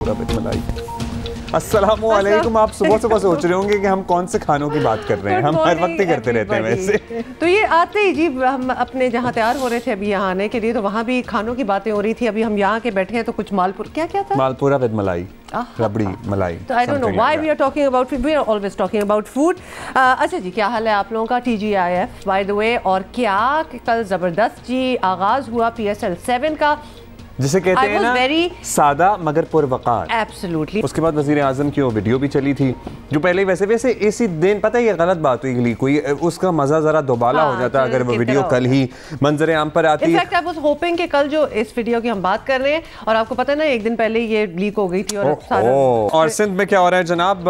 पूरा विद मलाई। अस्सलामु अलैकुम। आप सुबह सुबह सोच रहे होंगे कि हम कौन से खानों की बात कर रहे हैं, हम हर वक्त ही करते रहते हैं वैसे। तो ये आते ही जी हम अपने जहाँ तैयार हो रहे थे अभी यहाँ आने के लिए, तो वहाँ भी खानों की बातें हो रही थी। अभी हम यहाँ के बैठे हैं तो कुछ मालपुर, क्या क्या था, मालपुरा विद मलाई, रबड़ी मलाई। तो I don't know why we are talking about food, we are always talking about food. अच्छा जी, क्या हाल है आप लोगों का? TGIF बाय द वे, और क्या कल ज़बरदस्त जी आगाज़ हुआ PSL 7 का, जिसे कहते हैं ना सादा मगर पुरवकार। एब्सोल्युटली। उसके बाद वजीर आजम की वो वीडियो भी चली थी, जो पहले वैसे इसी दिन, पता है ये गलत बात हुई, कोई उसका मजा जरा दोबाला हो जाता अगर वो वीडियो कल ही मंजर आम पर आती। इनफैक्ट आई वाज होपिंग कि कल जो इस वीडियो की हम बात कर रहे हैं, और आपको पता है ना एक दिन पहले ये लीक हो गई थी और सिंध में क्या हो रहा है जनाब,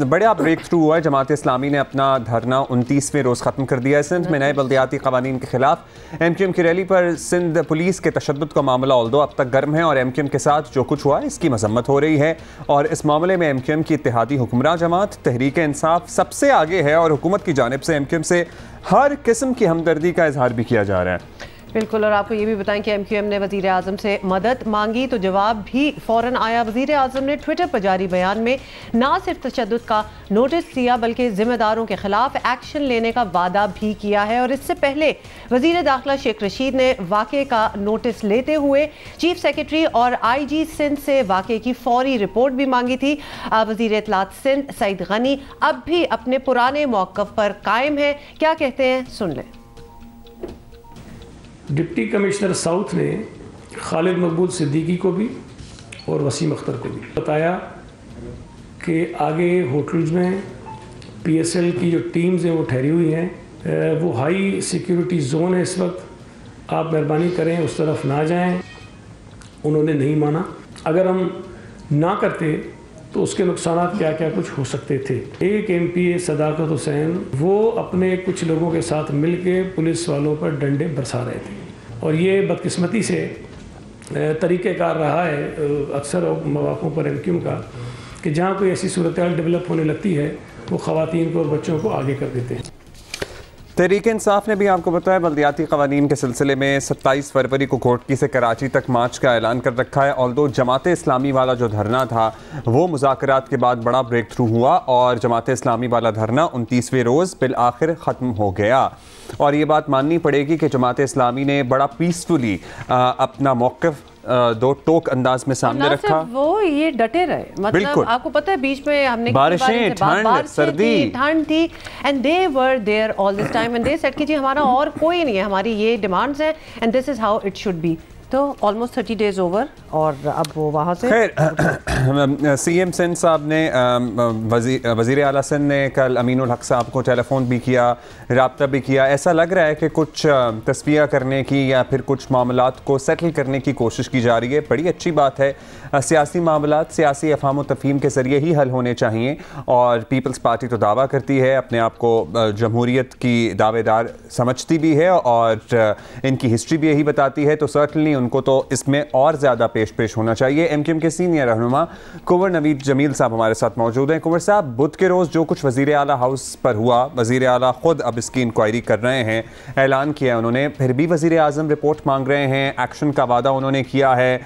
बड़ा ब्रेक थ्रू हुआ है। जमात इस्लामी ने अपना धरना 29वें रोज खत्म कर दिया है। सिंध में नए बल्दियाती कवानीन के खिलाफ MQM की रैली पर सिंध पुलिस के तशद्दुद का मामला अब तक गर्म है, और MQM के साथ जो कुछ हुआ इसकी मजम्मत हो रही है। और इस मामले में MQM की इत्तेहादी हुक्मरान जमात तहरीक इंसाफ सबसे आगे है, और हुकूमत की जानिब से MQM से हर किस्म की हमदर्दी का इजहार भी किया जा रहा है। बिल्कुल। और आपको ये भी बताएं कि MQM ने वज़ीर आज़म से मदद मांगी तो जवाब भी फ़ौरन आया। वज़ीर आज़म ने ट्विटर पर जारी बयान में ना सिर्फ तशद्दुद का नोटिस दिया बल्कि ज़िम्मेदारों के खिलाफ एक्शन लेने का वादा भी किया है। और इससे पहले वज़ीर दाखिला शेख रशीद ने वाक़े का नोटिस लेते हुए चीफ सेक्रेटरी और IG सिंध से वाक़े की फौरी रिपोर्ट भी मांगी थी। वज़ीर इत्तलात सिंध सईद गनी अब भी अपने पुराने मौक़िफ़ पर कायम है। क्या कहते हैं सुन लें। डिप्टी कमिश्नर साउथ ने खालिद मकबूल सिद्दीकी को भी और वसीम अख्तर को भी बताया कि आगे होटल्स में PSL की जो टीम्स हैं वो ठहरी हुई हैं, वो हाई सिक्योरिटी जोन है इस वक्त, आप मेहरबानी करें उस तरफ ना जाएं। उन्होंने नहीं माना। अगर हम ना करते तो उसके नुकसान क्या क्या कुछ हो सकते थे। एक MPA सदाकत हुसैन वो अपने कुछ लोगों के साथ मिल के पुलिस वालों पर डंडे बरसा रहे थे, और ये बदकिस्मती से तरीक़ेकार रहा है अक्सर मौक़ों पर MQM का कि जहाँ कोई ऐसी सूरत हाल डेवलप होने लगती है वो ख़वातीन को और बच्चों को आगे कर देते हैं। तहरीक इंसाफ ने भी आपको बताया बल्दियाती कवानीन के सिलसिले में 27 फरवरी को कोटकी से कराची तक मार्च का ऐलान कर रखा है। ऑल्दो जमात इस्लामी वाला जो धरना था वो मुज़ाकरात के बाद बड़ा ब्रेक थ्रू हुआ, और जमात इस्लामी वाला धरना 29वें रोज़ बिल आखिर ख़त्म हो गया। और ये बात माननी पड़ेगी कि जमात इस्लामी ने बड़ा पीसफुली अपना मौक़िफ़ दो टोक अंदाज में सामने रखा। वो ये डटे रहे, मतलब आपको पता है बीच में हमने बारिशें, ठंड, सर्दी, ठंड थी, and they were there all this time and they said कि जी हमारा और कोई नहीं है, हमारी ये डिमांड्स हैं and this is how it should be. तो ऑलमोस्ट 30 डेज ओवर, और अब वो वहाँ से CM सिंध साहब ने वज़ीर आला सिंध ने कल अमीनुल हक साहब को टेलीफोन भी किया, रब्ता भी किया। ऐसा लग रहा है कि कुछ तस्फिया करने की या फिर कुछ मामलात को सेटल करने की कोशिश की जा रही है। बड़ी अच्छी बात है। सियासी मामलात सियासी अफ़हाम व तफ़हीम के ज़रिए ही हल होने चाहिए, और पीपल्स पार्टी तो दावा करती है, अपने आप को जमहूरियत की दावेदार समझती भी है, और इनकी हिस्ट्री भी यही बताती है। तो सर्टनली उनको तो इसमें और ज़्यादा पेश होना चाहिए। MQM के सीनियर रहनुमा कुंवर नवीद जमील साहब हमारे साथ मौजूद हैं। कुंवर साहब, बुध के रोज़ जो कुछ वज़ीर आला हाउस पर हुआ, वज़ीर आला ख़ुद अब इसकी इंक्वायरी कर रहे हैं, ऐलान किया उन्होंने, फिर भी वज़ीर आज़म रिपोर्ट मांग रहे हैं, एक्शन का वादा उन्होंने किया है।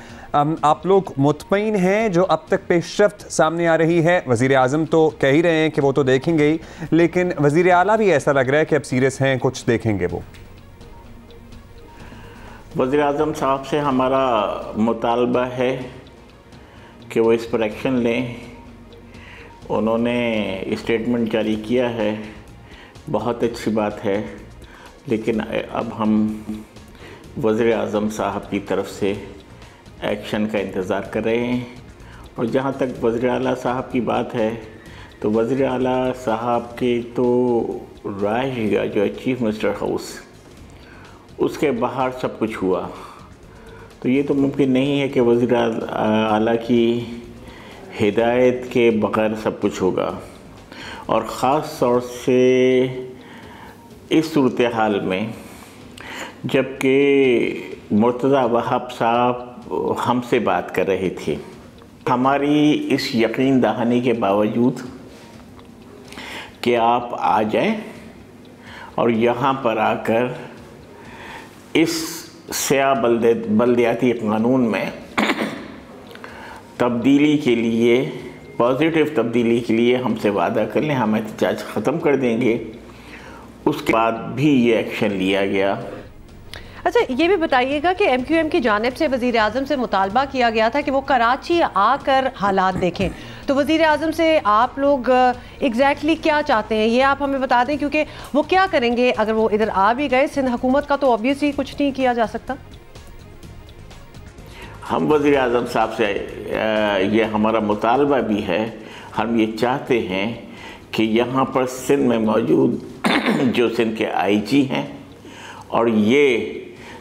आप लोग मुतमईन हैं जो अब तक पेशरफ्त सामने आ रही है? वज़ीर आज़म तो कह ही रहे हैं कि वो तो देखेंगे ही, लेकिन वज़ीर आला भी ऐसा लग रहा है कि अब सीरियस हैं, कुछ देखेंगे वो। वज़ीर आज़म साहब से हमारा मुतालबा है कि वो इस पर एक्शन लें। उन्होंने स्टेटमेंट जारी किया है, बहुत अच्छी बात है, लेकिन अब हम वज़ीर आज़म साहब की तरफ से एक्शन का इंतज़ार कर रहे हैं। और जहाँ तक वज़ीर आला साहब की बात है, तो वज़ीर आला साहब के तो राहिगा जो है चीफ मिनिस्टर हाउस, उसके बाहर सब कुछ हुआ, तो ये तो मुमकिन नहीं है कि वज़ीर आला की हिदायत के बग़ैर सब कुछ होगा। और ख़ास तौर से इस सूरत हाल में जबकि मुर्तज़ा वहाब साहब हमसे बात कर रहे थे, हमारी इस यकीन दहानी के बावजूद कि आप आ जाएं और यहाँ पर आकर इस स्या बल्दियाती कानून में तब्दीली के लिए, पॉजिटिव तब्दीली के लिए हमसे वादा कर लें, हम एहतजाज ख़त्म कर देंगे। उसके बाद भी ये एक्शन लिया गया। अच्छा, ये भी बताइएगा कि MQM की जानिब से वज़ीर आज़म से मुतालबा किया गया था कि वो कराची आकर हालात देखें, तो वज़ीर आज़म से आप लोग एग्जैक्टली क्या चाहते हैं ये आप हमें बता दें, क्योंकि वो क्या करेंगे अगर वो इधर आ भी गए। सिंध हुकूमत का तो ऑब्वियसली कुछ नहीं किया जा सकता। हम वज़ीर आज़म साहब से ये हमारा मुतालबा भी है, हम ये चाहते हैं कि यहाँ पर सिंध में मौजूद जो सिंध के IG हैं और ये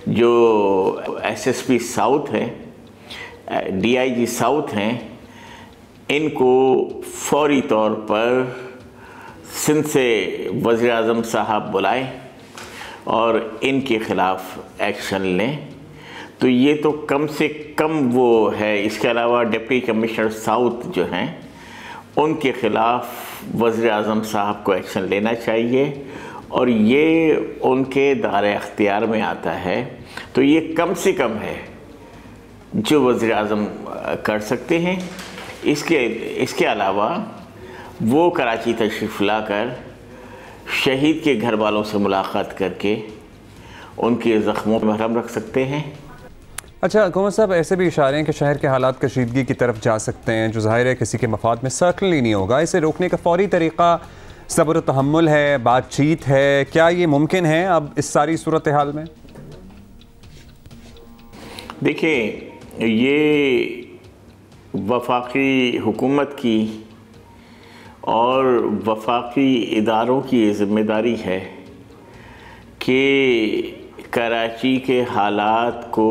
जो SSP साउथ हैं, DIG साउथ हैं, इनको फौरी तौर पर सिंध से वज़ीर आज़म साहब बुलाएं और इनके ख़िलाफ़ एक्शन लें। तो ये तो कम से कम वो है। इसके अलावा डिप्टी कमिश्नर साउथ जो हैं उनके ख़िलाफ़ वज़ीर आज़म साहब को एक्शन लेना चाहिए और ये उनके दायरे अख्तियार में आता है। तो ये कम से कम है जो वज़ीर आज़म कर सकते हैं। इसके अलावा वो कराची तशरीफ़ लाकर शहीद के घर वालों से मुलाकात करके उनके ज़ख्मों पर मरहम रख सकते हैं। अच्छा हुकूमत साहब, ऐसे भी इशारे हैं कि शहर के हालात कशीदगी की तरफ जा सकते हैं, जो ज़ाहिर है किसी के मफाद में सर्टनली नहीं होगा। इसे रोकने का फौरी तरीक़ा सब्र तहम्मुल है, बातचीत है, क्या ये मुमकिन है अब इस सारी सूरत हाल में? देखिए, ये वफाकी हुकूमत की और वफाकी इदारों की ज़िम्मेदारी है कि कराची के हालात को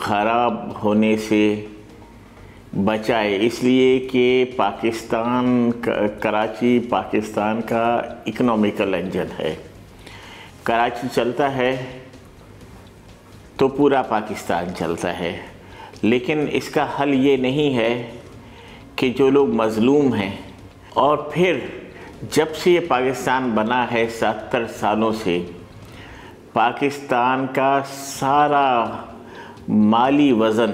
ख़राब होने से बचाए, इसलिए कि कराची पाकिस्तान का इकोनॉमिकल इंजन है। कराची चलता है तो पूरा पाकिस्तान चलता है, लेकिन इसका हल ये नहीं है कि जो लोग मज़लूम हैं, और फिर जब से ये पाकिस्तान बना है 70 सालों से पाकिस्तान का सारा माली वज़न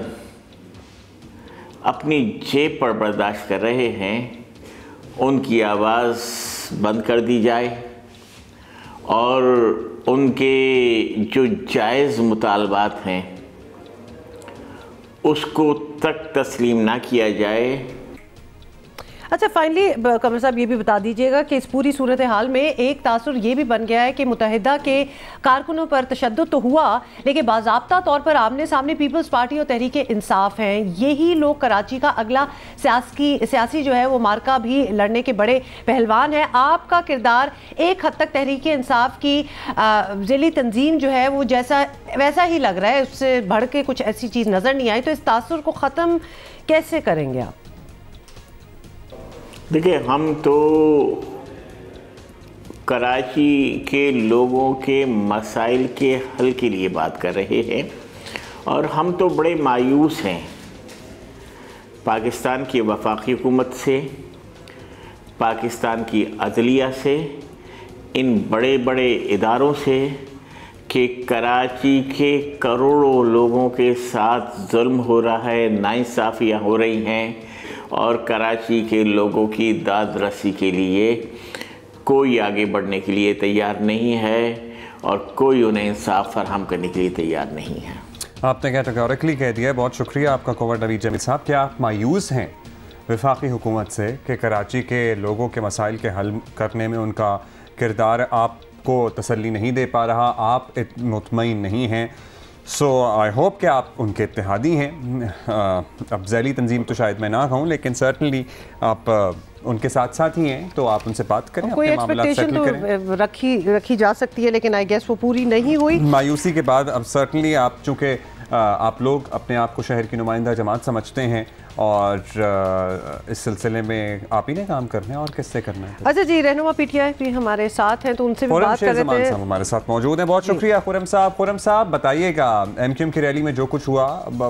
अपनी जेब पर बर्दाश्त कर रहे हैं, उनकी आवाज़ बंद कर दी जाए और उनके जो जायज़ मुतालबात हैं उसको तक तस्लीम ना किया जाए। अच्छा, फाइनली कमर साहब ये भी बता दीजिएगा कि इस पूरी सूरत हाल में एक तासुर ये भी बन गया है कि मुत्तहिदा के कारकुनों पर तशद्दुद तो हुआ, लेकिन बाज़ाब्ता तौर पर आमने सामने पीपल्स पार्टी और तहरीक इंसाफ हैं। यही लोग कराची का अगला सियासी जो है वो मार्का भी लड़ने के बड़े पहलवान हैं। आपका किरदार एक हद तक तहरीक इंसाफ की ज़िली तंजीम जो है वो वैसा ही लग रहा है, उससे बढ़ के कुछ ऐसी चीज़ नज़र नहीं आई। तो इस तासुर को ख़त्म कैसे करेंगे आप? देखिए, हम तो कराची के लोगों के मसाइल के हल के लिए बात कर रहे हैं और हम तो बड़े मायूस हैं पाकिस्तान की वफाकी हुकूमत से, पाकिस्तान की अदलिया से, इन बड़े बड़े इदारों से कि कराची के करोड़ों लोगों के साथ जुल्म हो रहा है, नाइंसाफ़ियाँ हो रही हैं और कराची के लोगों की दाद रसी के लिए कोई आगे बढ़ने के लिए तैयार नहीं है और कोई उन्हें इंसाफ फराहम करने के लिए तैयार नहीं है। आपने कैटेगोरिकली कह दिया है, बहुत शुक्रिया आपका कोवर नवीद जमील साहब। क्या आप मायूस हैं वफाकी हुकूमत से कि कराची के लोगों के मसाइल के हल करने में उनका किरदार आपको तसल्ली नहीं दे पा रहा, आप मुतमईन नहीं हैं? सो आई होप कि आप उनके इत्तेहादी हैं। अब ज़ैली तंजीम तो शायद मैं ना कहूँ, लेकिन सर्टनली आप उनके साथ साथ ही हैं, तो आप उनसे बात करें, कोई एक्सपेक्टेशन तो रखी जा सकती है, लेकिन आई गेस वो पूरी नहीं हुई। मायूसी के बाद अब सर्टनली आप चूँकि आप लोग अपने आप को शहर की नुमाइंदा जमात समझते हैं और इस सिलसिले में आप ही ने काम करना है और किससे करना है? अच्छा जी, रहनुमा PTI भी हमारे साथ हैं, तो उनसे भी बात कर रहे थे। हमारे साथ मौजूद हैं। बहुत शुक्रिया खुर्रम साहब। बताइएगा MQM की रैली में जो कुछ हुआ,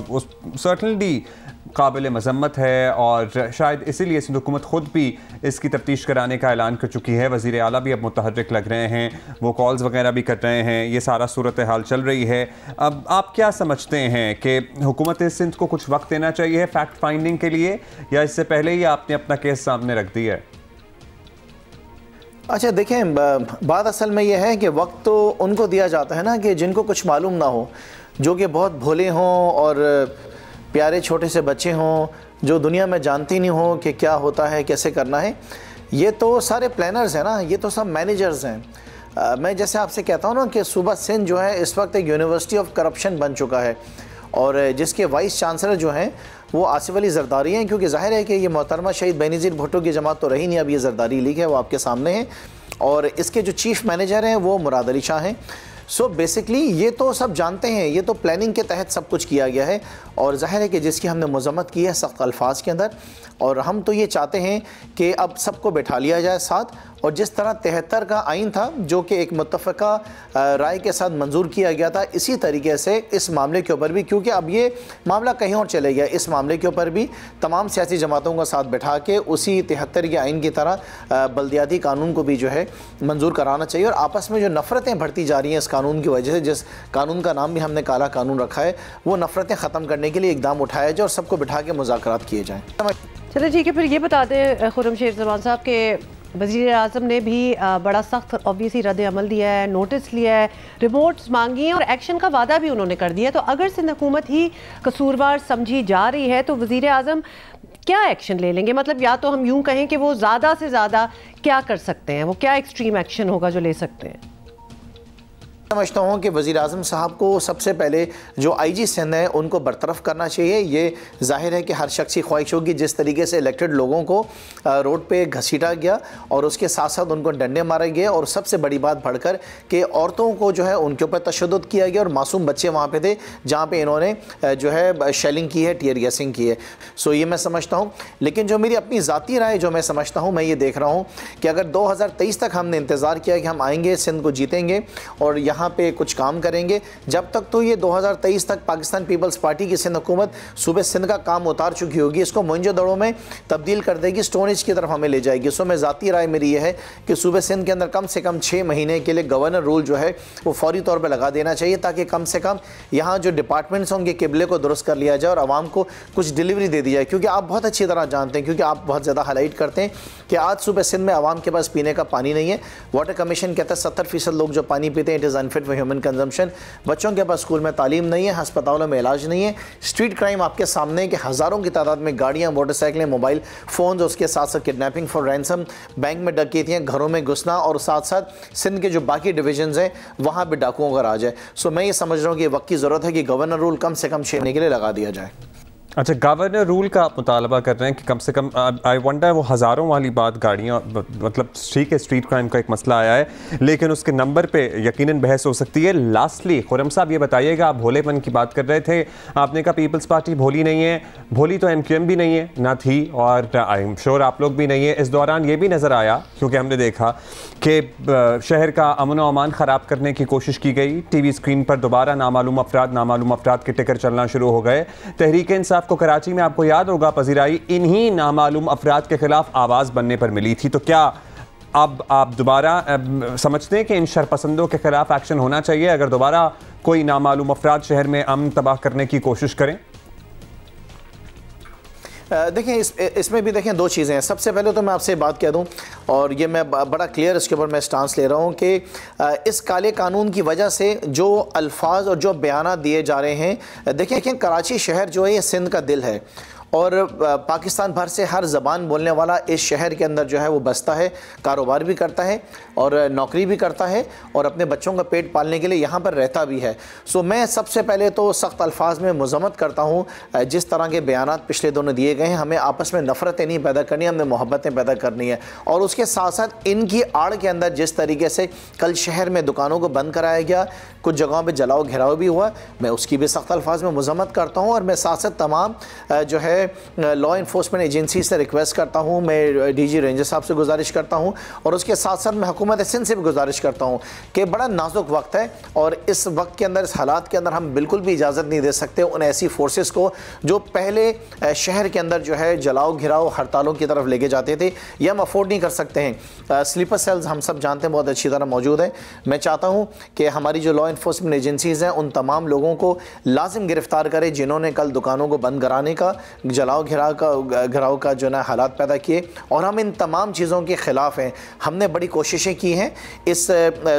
उस सर्टनली काबिल मजम्मत है और शायद इसीलिए सिंध हुकूमत ख़ुद भी इसकी तफ्तीश कराने का ऐलान कर चुकी है। वज़ीर आला भी अब मुतहर्रिक लग रहे हैं, वो कॉल्स वगैरह भी कर रहे हैं, ये सारा सूरत हाल चल रही है। अब आप क्या समझते हैं कि हुकूमत सिंध को कुछ वक्त देना चाहिए फैक्ट फाइंडिंग के लिए, या इससे पहले ही आपने अपना केस सामने रख दिया है? अच्छा देखें, बात असल में यह है कि वक्त तो उनको दिया जाता है ना कि जिनको कुछ मालूम ना हो, जो कि बहुत भोले हों और प्यारे छोटे से बच्चे हों, जो दुनिया में जानते नहीं हो कि क्या होता है, कैसे करना है। ये तो सारे प्लानर्स हैं ना, ये तो सब मैनेजर्स हैं। मैं जैसे आपसे कहता हूँ ना कि सूबा सिंध जो है इस वक्त एक यूनिवर्सिटी ऑफ करप्शन बन चुका है, और जिसके वाइस चांसलर जो हैं वो आसिफ अली जरदारी हैं, क्योंकि जाहिर है कि ये मोहतरमा शहीद बेनज़ीर भुट्टो की जमात तो रही नहीं, अब ये जरदारी लीग है, वो आपके सामने है, और इसके जो चीफ मैनेजर हैं वो मुराद अली शाह हैं। सो बेसिकली ये तो सब जानते हैं, ये तो प्लानिंग के तहत सब कुछ किया गया है, और जाहिर है कि जिसकी हमने मजम्मत की है सख्त अल्फाज के अंदर, और हम तो ये चाहते हैं कि अब सबको बैठा लिया जाए साथ, और जिस तरह 73 का आइन था जो कि एक मुत्तफ़क़ा राय के साथ मंजूर किया गया था, इसी तरीके से इस मामले के ऊपर भी, क्योंकि अब ये मामला कहीं और चले गया, इस मामले के ऊपर भी तमाम सियासी जमातों का साथ बैठा के उसी 73 के आइन की तरह बल्दियाती कानून को भी जो है मंजूर कराना चाहिए। और आपस में जो नफ़रतें बढ़ती जा रही हैं इस कानून की वजह से, जिस कानून का नाम भी हमने काला कानून रखा है, वो नफ़रतें ख़त्म करने के लिए इक़दाम उठाया जाए और सबको बिठा के मुज़ाकरात किए जाएँ। चलिए ठीक है, फिर ये बता दें खुर्रमशेर ज़मान साहब के वज़ीर आज़म ने भी बड़ा सख्त ऑब्वियसली रद्द अमल दिया है, नोटिस लिया है, रिपोर्ट्स मांगी हैं और एक्शन का वादा भी उन्होंने कर दिया। तो अगर सिंध हुकूमत ही कसूरवार समझी जा रही है तो वज़ीर आज़म क्या एक्शन ले लेंगे? मतलब या तो हम यूँ कहें कि वो ज़्यादा से ज़्यादा क्या कर सकते हैं, वो क्या एक्सट्रीम एक्शन होगा जो ले सकते हैं? समझता हूँ कि वज़ीर आज़म साहब को सबसे पहले जो IG सिंध है उनको बरतरफ करना चाहिए। ये जाहिर है कि हर शख्स की ख्वाहिश होगी, जिस तरीके से इलेक्टेड लोगों को रोड पे घसीटा गया और उसके साथ साथ उनको डंडे मारे गए, और सबसे बड़ी बात बढ़कर कि औरतों को जो है उनके ऊपर तशद्दुद किया गया, और मासूम बच्चे वहाँ पे थे जहाँ पे इन्होंने जो है शेलिंग की है, टीयर गैसिंग की है। सो ये मैं समझता हूँ, लेकिन जो मेरी अपनी ज़ाती राय जो मैं समझता हूँ, मैं ये देख रहा हूँ कि अगर 2023 तक हमने इंतज़ार किया कि हम आएँगे, सिंध को जीतेंगे और यहाँ पे कुछ काम करेंगे, जब तक तो ये 2023 तक पाकिस्तान पीपल्स पार्टी की सिंध हुकूमत सूबे सिंध का काम उतार चुकी होगी, इसको मोइंजोदड़ो में तब्दील कर देगी, स्टोन एज की तरफ हमें ले जाएगी। सो मैं ज़ाती राय मेरी ये है कि सूबे सिंध के अंदर कम से कम 6 महीने के लिए गवर्नर रूल जो है वो फौरी तौर पर लगा देना चाहिए, ताकि कम से कम यहाँ जो डिपार्टमेंट्स होंगे किबले को दुरुस्त कर लिया जाए और आवाम को कुछ डिलीवरी दे दी जाए। क्योंकि आप बहुत अच्छी तरह जानते हैं, क्योंकि आप बहुत ज़्यादा हाईलाइट करते हैं कि आज सूबे सिंध में आवाम के पास पीने का पानी नहीं है। वाटर कमीशन कहता है 70% लोग जो पानी पीते हैं it is unfit for human consumption. बच्चों के पास स्कूल में तालीम नहीं है, अस्पतालों में इलाज नहीं है। स्ट्रीट क्राइम आपके सामने है कि हज़ारों की तादाद में गाड़ियाँ, मोटरसाइकिलें, मोबाइल फ़ोन, उसके साथ साथ किडनैपिंग फॉर रैंसम, बैंक में डकैतियाँ, घरों में घुसना, और साथ साथ सिंध के जो बाकी डिवीजन्स हैं वहाँ भी डाकुओं का राज है। सो मैं ये समझ रहा हूँ कि वक्त की ज़रूरत है कि गवर्नर रूल कम से कम 6 महीने के लिए लगा दिया जाए। अच्छा, गवर्नर रूल का आप मुतालबा कर रहे हैं कि कम से कम, आई वंडर वो हज़ारों वाली बात, गाड़ियाँ, मतलब ठीक है स्ट्रीट क्राइम का एक मसला आया है, लेकिन उसके नंबर पे यकीनन बहस हो सकती है। लास्टली खुर्रम साहब ये बताइएगा, आप भोलेपन की बात कर रहे थे, आपने कहा पीपल्स पार्टी भोली नहीं है, भोली तो MQM भी नहीं है, ना थी, और आई एम श्योर आप लोग भी नहीं है। इस दौरान ये भी नज़र आया, क्योंकि हमने देखा कि शहर का अमन व अमान ख़राब करने की कोशिश की गई, TV स्क्रीन पर दोबारा नामालूम अफराद के टिकर चलना शुरू हो गए। तहरीक इंसाफ को कराची में, आपको याद होगा, पजीराई इन्हीं नामालूम अफराद के खिलाफ आवाज़ बनने पर मिली थी। तो क्या अब आप दोबारा समझते हैं कि इन शरपसंदों के खिलाफ एक्शन होना चाहिए अगर दोबारा कोई नामालूम अफराद शहर में अमन तबाह करने की कोशिश करें? देखें, इसमें भी देखें 2 चीज़ें हैं। सबसे पहले तो मैं आपसे बात कह दूं, और ये मैं बड़ा क्लियर इसके ऊपर मैं स्टांस ले रहा हूं कि इस काले कानून की वजह से जो अल्फाज और जो बयान दिए जा रहे हैं, देखें कराची शहर जो है ये सिंध का दिल है, और पाकिस्तान भर से हर ज़बान बोलने वाला इस शहर के अंदर जो है वो बसता है, कारोबार भी करता है और नौकरी भी करता है, और अपने बच्चों का पेट पालने के लिए यहाँ पर रहता भी है। सो मैं सबसे पहले तो सख्त अल्फाज में मज़म्मत करता हूँ जिस तरह के बयानात पिछले दोनों दिए गए हैं। हमें आपस में नफ़रतें नहीं पैदा करनी, हमने मोहब्बतें पैदा करनी है। और उसके साथ साथ इनकी आड़ के अंदर जिस तरीके से कल शहर में दुकानों को बंद कराया गया, कुछ जगहों पर जलाओ घेराव भी हुआ, मैं उसकी भी सख्त अल्फाज में मज़म्मत करता हूँ। और मैं साथ साथ तमाम जो है है लॉ इन्फोर्समेंट एजेंसी से रिक्वेस्ट करता हूँ, मैं डीजी रेंजर साहब से गुजारिश करता हूँ और उसके साथ साथ मैं हुकूमत सिंध से भी गुजारिश करता हूँ कि बड़ा नाजुक वक्त है और इस वक्त के अंदर, इस हालात के अंदर हम बिल्कुल भी इजाज़त नहीं दे सकते उन ऐसी फोर्सेस को जो पहले शहर के अंदर जो है जलाओ घिराओ हड़तालों की तरफ लेके जाते थे। ये हम अफोर्ड नहीं कर सकते हैं। स्लीपर सेल्स हम सब जानते हैं बहुत अच्छी तरह मौजूद है। मैं चाहता हूँ कि हमारी जो लॉ इन्फोर्समेंट एजेंसीज़ हैं उन तमाम लोगों को लाजिम गिरफ्तार करें जिन्होंने कल दुकानों को बंद कराने का, जलाओ घिराव का जो ना हालात पैदा किए, और हम इन तमाम चीज़ों के ख़िलाफ़ हैं। हमने बड़ी कोशिशें की हैं, इस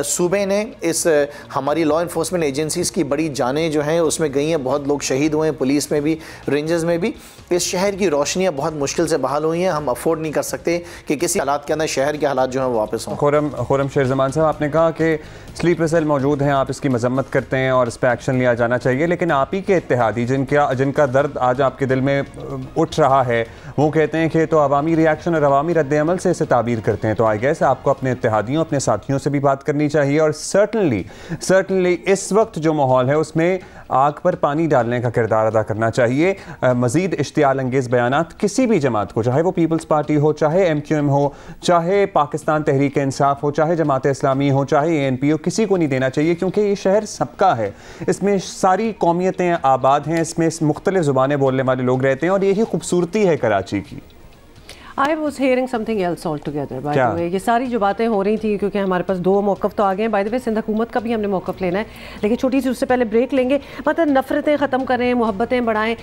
सूबे ने, इस हमारी लॉ इन्फोर्समेंट एजेंसीज़ की बड़ी जानें जो हैं उसमें गई हैं, बहुत लोग शहीद हुए हैं, पुलिस में भी, रेंजर्स में भी। इस शहर की रोशनियाँ बहुत मुश्किल से बहाल हुई हैं। हम अफोर्ड नहीं कर सकते कि किसी हालात के अंदर शहर के हालात जो हैं वो वापस हों। खुर्रम शेर ज़मान साहब, आपने कहा कि स्लीपर सेल मौजूद हैं, आप इसकी मजम्मत करते हैं और इस पर एक्शन लिया जाना चाहिए, लेकिन आप ही के इत्तेहादी जिनका दर्द आज आपके दिल में उठ रहा है वो कहते हैं कि तो अवामी रिएक्शन और अवामी रद्द-ए-अमल से इसे ताबीर करते हैं। तो आई गेस आपको अपने इत्तेहादियों, अपने साथियों से भी बात करनी चाहिए और सर्टनली इस वक्त जो माहौल है उसमें आग पर पानी डालने का किरदार अदा करना चाहिए। मज़ीद इश्तियाल अंगेज़ बयानात किसी भी जमात को, चाहे वो पीपल्स पार्टी हो, चाहे MQM हो, चाहे पाकिस्तान तहरीक इंसाफ हो, चाहे जमात इस्लामी हो, चाहे ANP हो, किसी को नहीं देना चाहिए, क्योंकि ये शहर सबका है। इसमें सारी कौमियतें आबाद हैं, इसमें मुख्तलिफ ज़ुबानें बोलने वाले लोग रहते हैं और यही खूबसूरती है कराची की। I was hearing something else altogether, by the way। ये सारी जो बातें हो रही थी, क्योंकि हमारे पास 2 मौक़िफ़ तो आ गए हैं। बाय द वे, सिंध हुकूमत का भी हमने मौक़िफ़ लेना है, लेकिन छोटी सी उससे पहले ब्रेक लेंगे। मतलब नफ़रतें ख़त्म करें, मोहब्बतें बढ़ाएं।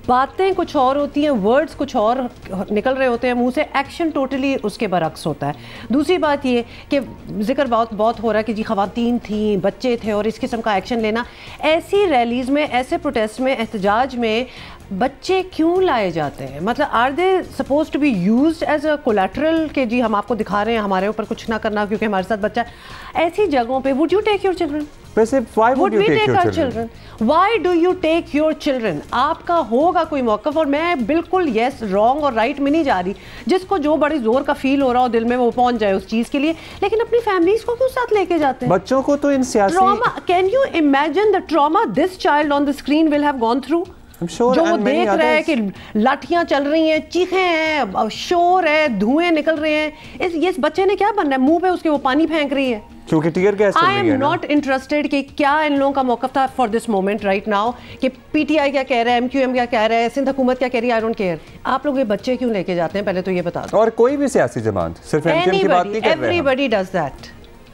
बातें कुछ और होती हैं, वर्ड्स कुछ और निकल रहे होते हैं मुँह से, एक्शन टोटली उसके बरक्स होता है। दूसरी बात ये कि जिक्र बहुत हो रहा है कि जी ख़वातीन थी, बच्चे थे, और इस किस्म का एक्शन लेना। ऐसी रैलीज़ में, ऐसे प्रोटेस्ट में, एहतजाज में बच्चे क्यों लाए जाते हैं? मतलब are they suppose to be used as a collateral कि जी हम आपको दिखा रहे हैं, हमारे ऊपर कुछ ना करना क्योंकि हमारे साथ बच्चा है। ऐसी जगहों पे would you take your children? Would we take our children? Why do you take your children? आपका होगा कोई मौक़िफ़, और मैं बिल्कुल येस रॉन्ग और राइट में नहीं जा रही। जिसको जो बड़ी जोर का फील हो रहा हो दिल में वो पहुंच जाए उस चीज़ के लिए, लेकिन अपनी फैमिलीज को क्यों साथ लेके जाते हैं? बच्चों को तो इन सियासी trauma, can you imagine the trauma this child on the screen will have gone through? जो वो देख रहा है कि लाठियां चल रही हैं, चीखें हैं, शोर है, धुएं निकल रहे हैं, इस बच्चे ने क्या बनना है? मुंह पे उसके वो पानी फेंक रही है क्योंकि टीयर गैस चल रही है। आई एम नॉट इंटरेस्टेड कि क्या इन लोगों का मौक़िफ़ था for this moment right now, कि PTI क्या कह रहा है, MQM क्या कह रहा है, सिंध हुकूमत क्या कह रही है, आई डोंट केयर। आप लोग ये बच्चे क्यों लेके जाते हैं, पहले तो ये बता दो। और कोई भी सियासी जमात, सिर्फ MQM की बात नहीं कर रहे हैं। Everybody does that.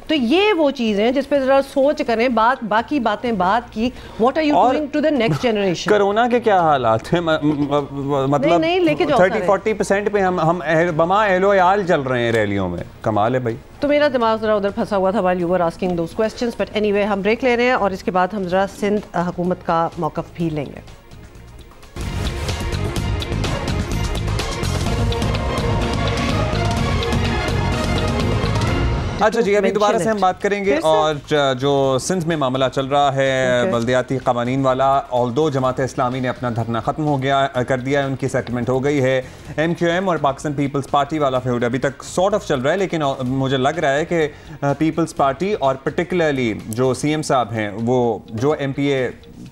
तो ये वो चीज़ है जिस पे जरा सोच करें, बाकी बातें बात की। What are you doing to the next generation? Corona के क्या हालात हैं? मतलब नहीं लेके जाओ 30-40% पे हम बमा एहलो-याल चल रहे हैं रैलियों में। कमाल है भाई। तो मेरा दिमाग जरा उधर फंसा हुआ था while you were asking those questions, but anyway हम ब्रेक ले रहे हैं और इसके बाद हम जरा सिंध हुकूमत का मौक़िफ़ भी लेंगे। अच्छा जी, अभी दोबारा से हम बात करेंगे और जो सिंध में मामला चल रहा है बल्दियाती क़वानीन वाला, ऑल्दो जमात इस्लामी ने अपना धरना ख़त्म कर दिया है, उनकी सेटलमेंट हो गई है। MQM और पाकिस्तान पीपल्स पार्टी वाला फेड अभी तक सॉर्ट ऑफ चल रहा है, लेकिन मुझे लग रहा है कि पीपल्स पार्टी और पर्टिकुलरली जो CM साहब हैं, वो जो MPA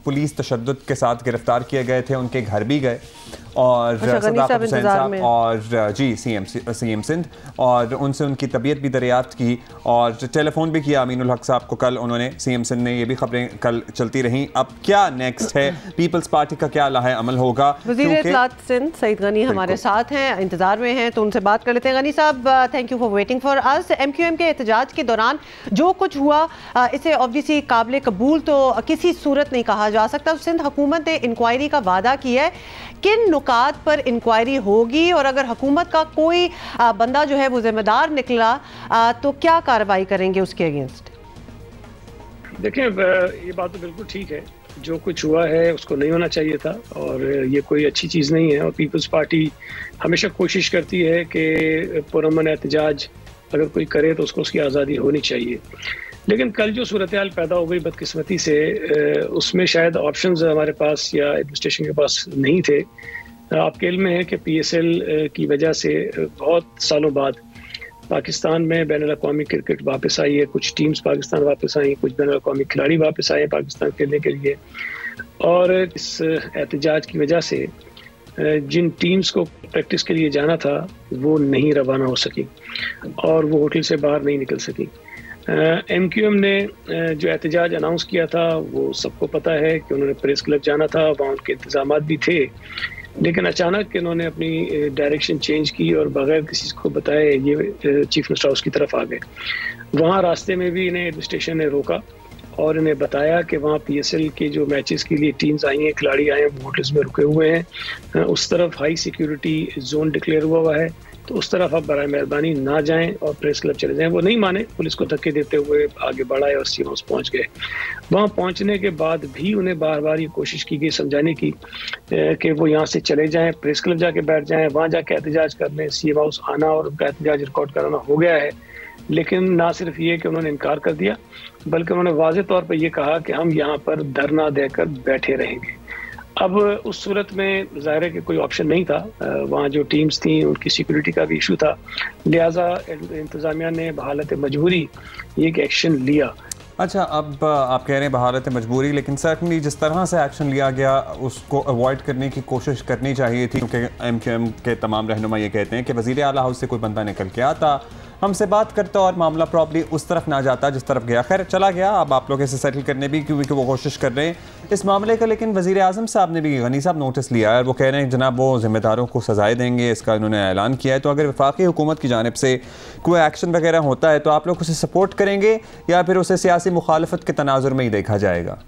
पुलिस तशद्दुद के साथ गिरफ्तार किए गए थे उनके घर भी गए, और सदाकत हुसैन साहब और जी CM सिंध, और उनसे उनकी तबीयत भी दरियाफ्त की और टेलीफोन भी किया अमीनुल हक साहब को कल उन्होंने। CM सिंध ने, ये भी खबरें कल चलती रहीं। अब क्या नेक्स्ट है, पीपल्स पार्टी का क्या लाहे अमल होगा? वज़ीर इत्तलात सिंध सईद गनी हमारे साथ हैं, इंतजार में हैं, तो उनसे बात कर लेते हैं। गनी साहब, thank you for waiting for us. MQM के एहतजाज के दौरान जो कुछ हुआ, इसे ऑब्वियसली काबिल कबूल तो किसी सूरत नहीं कहा जा सकता। सिंध हुकूमत ने इंक्वायरी का वादा किया है, किन नुकात पर इंक्वायरी होगी, और अगर हुकूमत का कोई बंदा जो है वो जिम्मेदार निकला तो क्या कार्रवाई करेंगे उसके अगेंस्ट? देखें, ये बात तो बिल्कुल ठीक है, जो कुछ हुआ है उसको नहीं होना चाहिए था और ये कोई अच्छी चीज़ नहीं है। और पीपल्स पार्टी हमेशा कोशिश करती है कि पुरअमन एहतजाज अगर कोई करे तो उसको उसकी आज़ादी होनी चाहिए। लेकिन कल जो सूरत हाल पैदा हो गई बदकिस्मती से, उसमें शायद ऑप्शंस हमारे पास या एडमिनिस्ट्रेशन के पास नहीं थे। आपके इल्म में है कि PSL की वजह से बहुत सालों बाद पाकिस्तान में बैनुल अक़वामी क्रिकेट वापस आई है, कुछ टीम्स पाकिस्तान वापस आई, कुछ बैनुल अक़वामी खिलाड़ी वापस आए पाकिस्तान खेलने के लिए। और इस एहतजाज की वजह से जिन टीम्स को प्रैक्टिस के लिए जाना था वो नहीं रवाना हो सकी और वो होटल से बाहर नहीं निकल सकी। MQM ने जो एहतजाज अनाउंस किया था वो सबको पता है कि उन्होंने प्रेस क्लब जाना था, वहाँ उनके इंतजाम भी थे, लेकिन अचानक इन्होंने अपनी डायरेक्शन चेंज की और बगैर किसी को बताए ये चीफ मिनिस्टर हाउस की तरफ आ गए। वहाँ रास्ते में भी इन्हें एडमिनिस्ट्रेशन ने रोका और इन्हें बताया कि वहाँ PSL के जो मैचेस के लिए टीम्स आई हैं, खिलाड़ी आए हैं, वो होटल्स में रुके हुए हैं, उस तरफ हाई सिक्योरिटी जोन डिक्लेयर हुआ है, तो उस तरफ आप बराए मेहरबानी ना जाएं और प्रेस क्लब चले जाएं। वो नहीं माने, पुलिस को धक्के देते हुए आगे बढ़ाए और CM हाउस पहुँच गए। वहाँ पहुँचने के बाद भी उन्हें बार बार ये कोशिश की गई समझाने की कि वो यहाँ से चले जाएं, प्रेस क्लब जाके बैठ जाएं, वहाँ जाके एहतजाज कर लें। CM हाउस आना और उनका एहतजाज रिकॉर्ड कराना हो गया है, लेकिन ना सिर्फ ये कि उन्होंने इनकार कर दिया, बल्कि उन्होंने वाज़ेह तौर पर यह कहा कि हम यहाँ पर धरना देकर बैठे रहेंगे। अब उस सूरत में ज़ाहिर है कि कोई ऑप्शन नहीं था, वहाँ जो टीम्स थी उनकी सिक्योरिटी का भी इशू था, लिहाजा इंतज़ामिया ने बहालत मजबूरी ये एक एक्शन लिया। अच्छा, अब आप कह रहे हैं बहालत मजबूरी, लेकिन सर्टनली जिस तरह से एक्शन लिया गया उसको अवॉइड करने की कोशिश करनी चाहिए थी, क्योंकि MQM के तमाम रहनुमा ये कहते हैं कि वज़ीर आला हाउस से कोई बंदा निकल के आता, हमसे बात करता और मामला प्रॉब्ली उस तरफ ना जाता जिस तरफ गया। खैर चला गया, अब आप लोग इसे सेटल करने भी क्योंकि वो कोशिश कर रहे हैं इस मामले का। लेकिन वज़ीर आज़म साहब ने भी, गनी साहब, नोटिस लिया है और वो कह रहे हैं जनाब वो ज़िम्मेदारों को सजाएँ देंगे, इसका इन्होंने ऐलान किया है। तो अगर वफाकी हुकूमत की जानिब से कोई एक्शन वगैरह होता है तो आप लोग उसे सपोर्ट करेंगे या फिर उसे सियासी मुखालफत के तनाजुर में ही देखा जाएगा?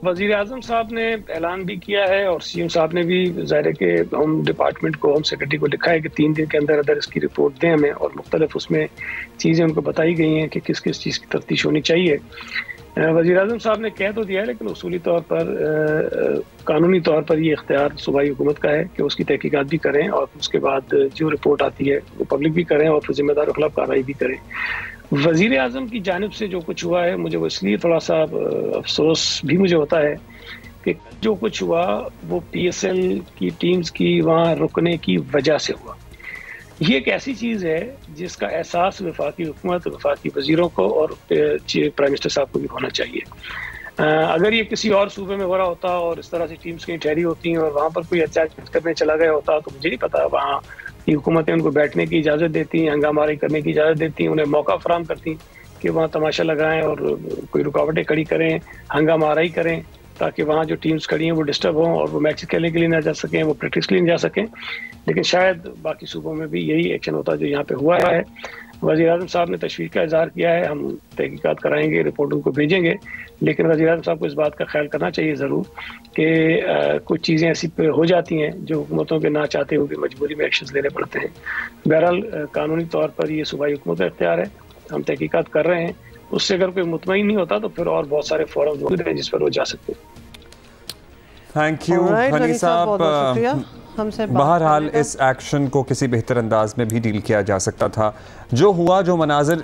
वज़ीर आज़म साहब ने ऐलान भी किया है और CM साहब ने भी ज़ाहिर है कि होम डिपार्टमेंट को, होम सेक्रेटरी को लिखा है कि 3 दिन के अंदर अंदर इसकी रिपोर्ट दें हमें, और मुख्तलिफ उसमें चीज़ें उनको बताई गई हैं कि किस किस चीज़ की तफ्तीश होनी चाहिए। वज़ीर आज़म साहब ने कह तो दिया है, लेकिन उसूली तौर पर कानूनी तौर पर ये इख्तियार सूबाई हुकूमत का है कि उसकी तहकीकात भी करें और उसके बाद जो रिपोर्ट आती है वो पब्लिक भी करें और फिर जिम्मेदारों के खिलाफ कार्रवाई भी करें। वज़ीर आज़म की जानिब से जो कुछ हुआ है, मुझे वो इसलिए थोड़ा सा अफसोस भी मुझे होता है कि जो कुछ हुआ वो PSL की टीम्स की वहाँ रुकने की वजह से हुआ। ये एक ऐसी चीज़ है जिसका एहसास वफाकी हुकूमत, वफाकी वज़ीरों को और प्राइम मिनिस्टर साहब को भी होना चाहिए। अगर ये किसी और सूबे में हो रहा होता और इस तरह से टीम्स कहीं ठहरी होती हैं और वहाँ पर कोई एहतजाज करने चला गया होता तो मुझे नहीं पता, वहाँ की हुकूमतें उनको बैठने की इजाज़त देती, हंगामारी करने की इजाज़त देती, उन्हें मौका फराम करती कि वहाँ तमाशा लगाएं और कोई रुकावटें खड़ी करें, हंगामारी करें, ताकि वहाँ जो टीम्स खड़ी हैं वो डिस्टर्ब हों और वो मैच खेलने के लिए ना जा सकें, वो प्रैक्टिस के लिए नहीं जा सकें। लेकिन शायद बाकी सूबों में भी यही एक्शन होता जो यहाँ पे हुआ है। वज़ीर आज़म साहब ने तशवीश का इजहार किया है, हम तहकीकात कराएंगे, रिपोर्ट उनको भेजेंगे, लेकिन वज़ीर आज़म साहब को इस बात का ख्याल करना चाहिए ज़रूर कि कुछ चीज़ें ऐसी हो जाती हैं जो हुकूमतों के ना चाहते हुए भी मजबूरी में एक्शन लेने पड़ते हैं। बहरहाल कानूनी तौर पर ये सूबाई हुकूमत का इख्तियार है, हम तहकीकात कर रहे हैं, उससे अगर कोई मुतमईन नहीं होता तो फिर और बहुत सारे फोरम मौजूद हैं जिस पर वो जा सकते हैं। थैंक यू गनी साहब। बहरहाल इस एक्शन को किसी बेहतर अंदाज में भी डील किया जा सकता था। जो हुआ, जो मनाजिर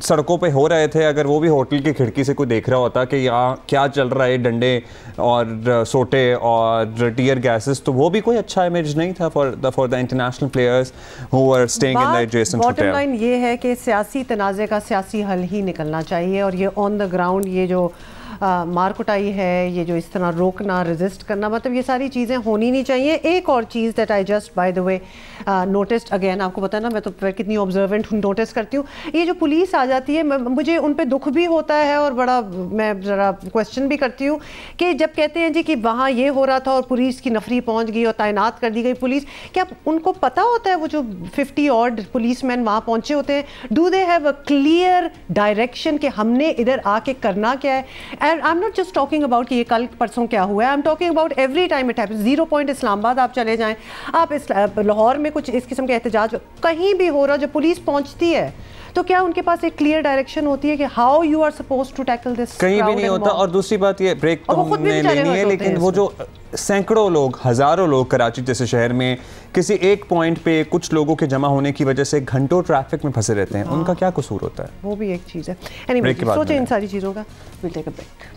सड़कों पे हो रहे थे, अगर वो भी होटल की खिड़की से कोई देख रहा होता कि यहाँ क्या चल रहा है, डंडे और सोटे और टीयर गैसेस, तो वो भी कोई अच्छा इमेज नहीं था for the international players who were staying in the adjacent hotel. Bottom line ये है कि सियासी तनाज़े का सियासी हल ही निकलना चाहिए और ये ऑन द ग्राउंड ये जो मार कुटाई है, ये जो इस तरह रोकना, रेजिस्ट करना, मतलब ये सारी चीज़ें होनी नहीं चाहिए। एक और चीज़ that I just by the way noticed again, आपको पता है ना मैं तो कितनी ऑब्जर्वेंट हूँ, नोटिस करती हूँ, ये जो पुलिस आ जाती है मुझे उन पे दुख भी होता है और बड़ा मैं ज़रा क्वेश्चन भी करती हूँ कि जब कहते हैं जी कि वहाँ ये हो रहा था और पुलिस की नफरी पहुँच गई और तैनात कर दी गई पुलिस, क्या उनको पता होता है वो जो 50 ऑड पुलिसमैन वहाँ पहुँचे होते हैं, do they have a clear direction कि हमने इधर आके करना क्या है? And I am not just talking about कि ये कल परसों क्या हुआ है, I am talking about every time it happens. 0 point Islamabad आप चले जाएं, आप लाहौर में कुछ इस किस्म के एहतजाज कहीं भी हो रहा, जब पुलिस पहुंचती है तो क्या उनके पास एक क्लियर डायरेक्शन होती है कि how you are supposed to tackle this? कहीं भी नहीं होता। और दूसरी बात ये, ब्रेक तो हमने लेनी है, लेकिन वो जो सैकड़ों लोग, हज़ारों लोग कराची जैसे शहर में किसी एक पॉइंट पे कुछ लोगों के जमा होने की वजह से घंटों ट्रैफिक में फंसे रहते हैं, उनका क्या कसूर होता है? वो भी एक चीज़ है। एनीवे, सोचें इन सारी चीज़ों का। Will take a break.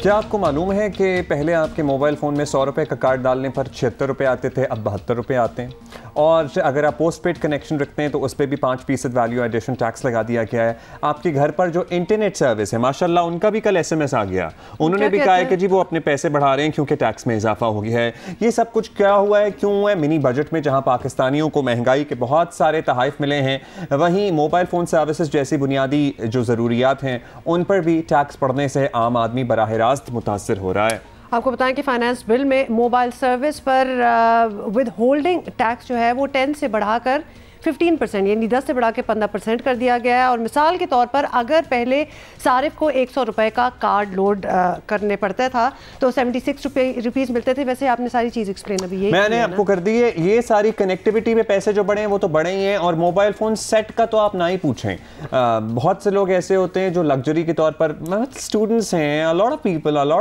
क्या आपको मालूम है कि पहले आपके मोबाइल फ़ोन में 100 रुपये का कार्ड डालने पर 76 रुपये आते थे, अब 72 रुपये आते हैं? और अगर आप पोस्ट पेड कनेक्शन रखते हैं तो उस पर भी 5% वैल्यू एडिशन टैक्स लगा दिया गया है। आपके घर पर जो इंटरनेट सर्विस है माशाल्लाह उनका भी कल SMS आ गया, उन्होंने भी कहा है कि जी वो अपने पैसे बढ़ा रहे हैं क्योंकि टैक्स में इजाफा हो गया है। ये सब कुछ क्या हुआ है, क्यों हुआ है? मिनी बजट में जहां पाकिस्तानियों को महंगाई के बहुत सारे तहाइफ मिले हैं, वहीं मोबाइल फ़ोन सर्विसेज जैसी बुनियादी जो ज़रूरियात हैं उन पर भी टैक्स पड़ने से आम आदमी बराह रास्त मुतासर हो रहा है। आपको बताएं कि फाइनेंस बिल में मोबाइल सर्विस पर विद होल्डिंग टैक्स जो है वो 10 से बढ़ाकर 15% यानी 10 से बढ़ा के 15% कर दिया गया है। और मिसाल के तौर पर अगर पहले सारिफ को 100 रुपये का कार्ड लोड करने पड़ता था तो 76 रुपीज़ मिलते थे। वैसे आपने सारी चीज़ एक्सप्लेन अभी ये मैंने आपको कर दी है। ये सारी कनेक्टिविटी में पैसे जो बढ़े हैं वो तो बढ़े ही हैं, और मोबाइल फ़ोन सेट का तो आप ना ही पूछें। बहुत से लोग ऐसे होते हैं जो लग्जरी के तौर पर, स्टूडेंट्स हैं, a lot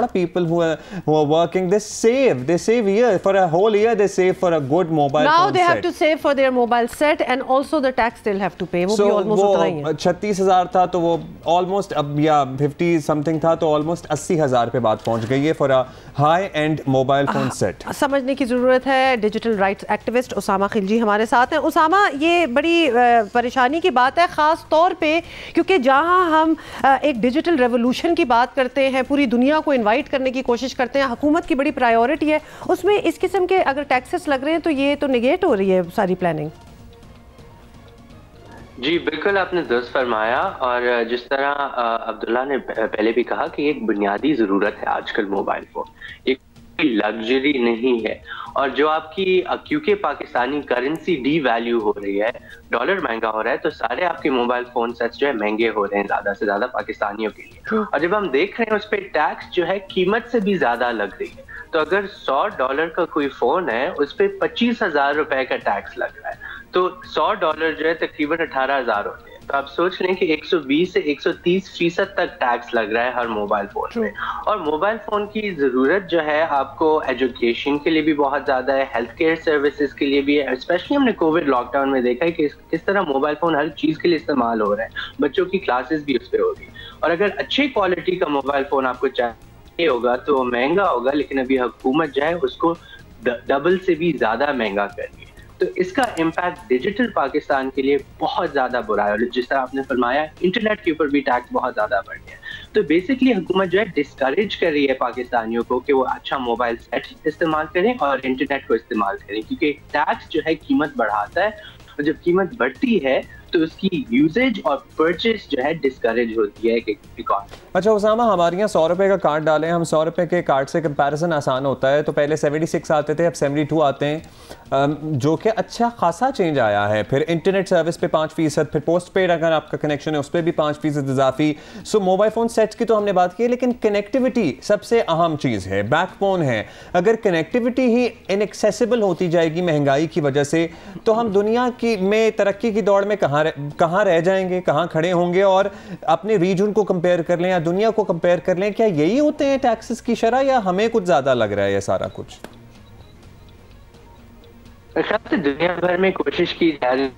of people who are working, they save year for a whole year, they save for a good mobile now phone they set. have to save for their mobile set and also the tax they'll have to pay. वो भी almost उतना ही है। 36,000 था तो वो almost अब या 50 something था तो ऑलमोस्ट 80,000 पे बात पहुंच गई है for a high end mobile phone set. समझने की ज़रूरत है। Digital rights activist Usama Khilji हमारे साथ हैं। उसामा, ये बड़ी परेशानी की बात है ख़ास तौर पे क्योंकि जहां हम एक डिजिटल रेवोल्यूशन की बात करते हैं, पूरी दुनिया को इन्वाइट करने की कोशिश करते हैं, हुकूमत की बड़ी प्रायोरिटी है, उसमें इस किस्म के अगर टैक्सेस लग रहे हैं तो ये तो निगेट हो रही है सारी प्लानिंग। जी बिल्कुल, आपने दुरुस्त फरमाया। और जिस तरह अब्दुल्ला ने पहले भी कहा कि एक बुनियादी ज़रूरत है आजकल मोबाइल फ़ोन, एक लग्जरी नहीं है। और जो आपकी क्योंकि पाकिस्तानी करेंसी डी वैल्यू हो रही है, डॉलर महंगा हो रहा है, तो सारे आपके मोबाइल फ़ोन सेट्स जो है महंगे हो रहे हैं ज़्यादा से ज़्यादा पाकिस्तानियों के लिए। और जब हम देख रहे हैं उस पर टैक्स जो है कीमत से भी ज़्यादा लग रही है। तो अगर $100 का कोई फ़ोन है उस पर 25,000 रुपए का टैक्स लग रहा है, तो $100 जो है तकरीबन 18,000 होते हैं। तो आप सोच लें कि 120 से 130% तक टैक्स लग रहा है हर मोबाइल फोन में। और मोबाइल फोन की जरूरत जो है आपको एजुकेशन के लिए भी बहुत ज्यादा है, हेल्थ केयर सर्विसेज के लिए भी है। स्पेशली हमने कोविड लॉकडाउन में देखा है कि किस तरह मोबाइल फोन हर चीज के लिए इस्तेमाल हो रहा है, बच्चों की क्लासेस भी उस पर होगी। और अगर अच्छी क्वालिटी का मोबाइल फोन आपको चाहिए होगा तो महंगा होगा, लेकिन अभी हुकूमत जो है उसको डबल से भी ज्यादा महंगा कर रही है। तो इसका इम्पैक्ट डिजिटल पाकिस्तान के लिए बहुत ज्यादा बुरा है। और जिस तरह आपने फरमाया, इंटरनेट के ऊपर भी टैक्स बहुत ज्यादा बढ़ गया। तो बेसिकली हुकूमत जो है डिस्करेज कर रही है पाकिस्तानियों को कि वो अच्छा मोबाइल सेट इस्तेमाल करें और इंटरनेट को इस्तेमाल करें, क्योंकि टैक्स जो है कीमत बढ़ाता है, और जब कीमत बढ़ती है तो उसकी यूजेज और परचेस जो है डिस्करेज होती है इकॉनमी। अच्छा उसामा, हमारे यहाँ 100 रुपये का कार्ड डालें, हम 100 रुपये के कार्ड से कंपैरिजन आसान होता है। तो पहले 76 आते थे, अब 72 आते हैं, जो कि अच्छा खासा चेंज आया है। फिर इंटरनेट सर्विस पे 5%, फिर पोस्ट पेड अगर आपका कनेक्शन है उस पर भी 5% इजाफी। सो मोबाइल फ़ोन सेट्स की तो हमने बात की, लेकिन कनेक्टिविटी सबसे अहम चीज़ है, बैकबोन है। अगर कनेक्टिविटी ही इनएक्सेसिबल होती जाएगी महंगाई की वजह से, तो हम दुनिया की में तरक्की की दौड़ में कहाँ रह जाएंगे, कहाँ खड़े होंगे। और अपने रीजन को कंपेयर कर लें या दुनिया को कंपेयर कर लें, क्या यही होते हैं टैक्सेस की शरह, या हमें कुछ ज़्यादा लग रहा है ये सारा कुछ? दुनिया भर में कोशिश की जा रही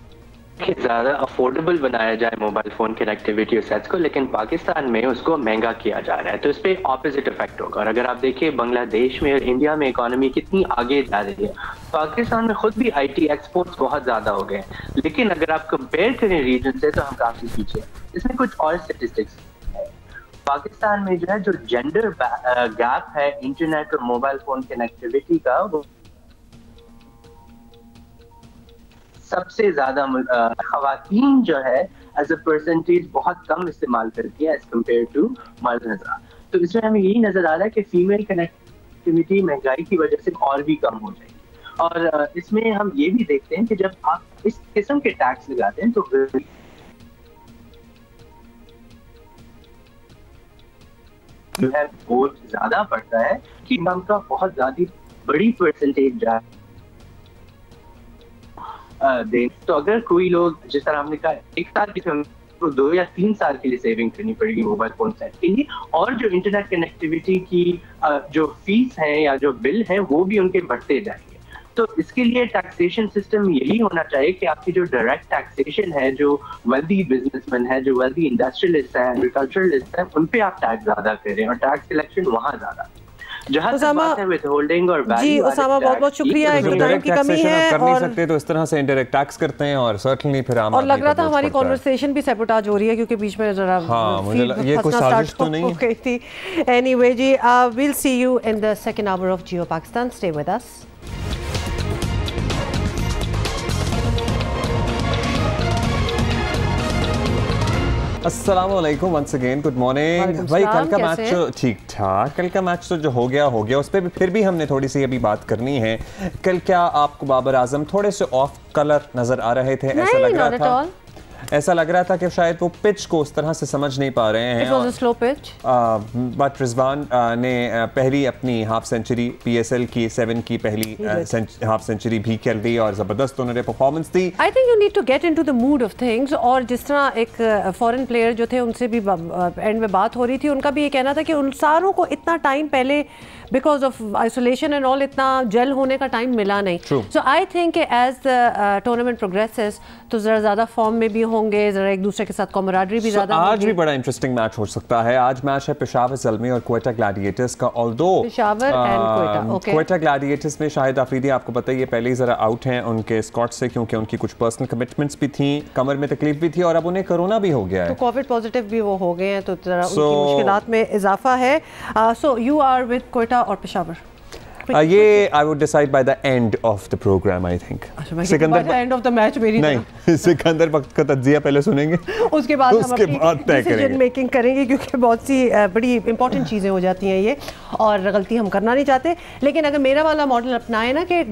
कि ज़्यादा अफोर्डेबल बनाया जाए मोबाइल फ़ोन कनेक्टिविटी और सेट्स को, लेकिन पाकिस्तान में उसको महंगा किया जा रहा है। तो इस पर ऑपोजिट इफेक्ट होगा। और अगर आप देखिए बांग्लादेश में और इंडिया में इकोनॉमी कितनी आगे जा रही है, पाकिस्तान में खुद भी IT एक्सपोर्ट्स बहुत ज़्यादा हो गए हैं, लेकिन अगर आप कंपेयर करें रीजन से तो हम काफ़ी पीछे हैं। इसमें कुछ और स्टेटिस्टिक्स है। पाकिस्तान में जो है जो जेंडर गैप है इंटरनेट और मोबाइल फ़ोन कनेक्टिविटी का, वो सबसे ज्यादा खवातीन जो है एज अ परसेंटेज बहुत कम इस्तेमाल करती है एज कम्पेयर टू मर्द हज़ार। तो इसमें हमें यही नजर आ रहा है कि फीमेल कनेक्टिविटी महंगाई की वजह से और भी कम हो जाएगी। और इसमें हम ये भी देखते हैं कि जब आप इस किस्म के टैक्स लगाते हैं तो जो है बहुत ज्यादा बढ़ता है कि इनकम का बहुत ज्यादा बड़ी परसेंटेज जा दें। तो अगर कोई लोग, जिस तरह हमने कहा, 1 साल की तो 2 या 3 साल के लिए सेविंग करनी पड़ेगी मोबाइल फोन सेट के लिए, और जो इंटरनेट कनेक्टिविटी की जो फीस है या जो बिल है वो भी उनके बढ़ते जाएंगे। तो इसके लिए टैक्सेशन सिस्टम यही होना चाहिए कि आपकी जो डायरेक्ट टैक्सेशन है, जो वेल्दी बिजनेसमैन है, जो वेल्दी इंडस्ट्रियलिस्ट है, एग्रीकल्चरलिस्ट है, उन पे आप टैक्स ज्यादा करें और टैक्स कलेक्शन वहां ज्यादा। जहाँ तक बात है विथहोल्डिंग और जी उसामा बहुत बहुत शुक्रिया, एक तो टाइम की कमी है कर नहीं सकते तो इस तरह से इंडायरेक्ट टैक्स करते हैं और सर्टेनली फिर आम और लग रहा था हमारी कॉन्वर्सेशन भी सैबोटाज हो रही है क्योंकि बीच में जरा ये कुछ साजिश तो नहीं है थी। एनीवे जी will see you in the second hour of Geo Pakistan, stay with us. अस्सलाम वालेकुम वंस अगेन, गुड मॉर्निंग भाई। कल का मैच ठीक ठाक, कल का मैच तो जो हो गया उस पर भी फिर भी हमने थोड़ी सी अभी बात करनी है। कल क्या आपको बाबर आजम थोड़े से ऑफ कलर नजर आ रहे थे? ऐसा लग रहा था कि शायद वो पिच को उस तरह से समझ नहीं पा रहे हैं। स्लो पिच, बट रिजवान ने पहली अपनी हाफ सेंचुरी PSL की 7 की पहली हाफ सेंचुरी भी कर दी और ज़बरदस्त उन्होंने परफॉर्मेंस दी। I think you need to get into the mood of things. और जिस तरह एक फॉरेन प्लेयर जो थे उनसे भी एंड में बात हो रही थी, उनका भी ये कहना था कि उन सारों को इतना टाइम पहले because of isolation and all इतना जेल होने का टाइम मिला नहीं। So I think as the tournament progresses तो जरा ज़्यादा फॉर्म में भी होंगे, जरा एक दूसरे के साथ कॉमराडरी भी ज़्यादा आज भी बड़ा इंटरेस्टिंग मैच हो सकता है। आज मैच है पेशावर ज़ल्मी और क्वेटा ग्लैडिएटर्स का। Although Peshawar and Quetta Gladiators में शाहिद आफरीदी आपको पता है ये पहले ही ज़रा आउट हैं उनके स्कॉट से, क्योंकि उनकी कुछ पर्सनल कमिटमेंट्स भी थी, कमर में तकलीफ भी थी और अब उन्हें कोरोना भी हो गया है, तो कोविड पॉजिटिव भी वो हो गए हैं, तो जरा उनकी मुश्किलात में इजाफा है। So you are with Quetta और पेशावर? ये I would decide by the end of the program, I think. Sikandar end of the match मेरी नहीं, सिकंदर वक्त का तज्जिया पहले सुनेंगे, उसके बाद हम अपनी डिसीजन मेकिंग करेंगे, क्योंकि बहुत सी बड़ी इंपॉर्टेंट चीज़ें हो जाती हैं ये, और गलती हम करना नहीं चाहते। लेकिन अगर मेरा वाला मॉडल अपनाए ना कि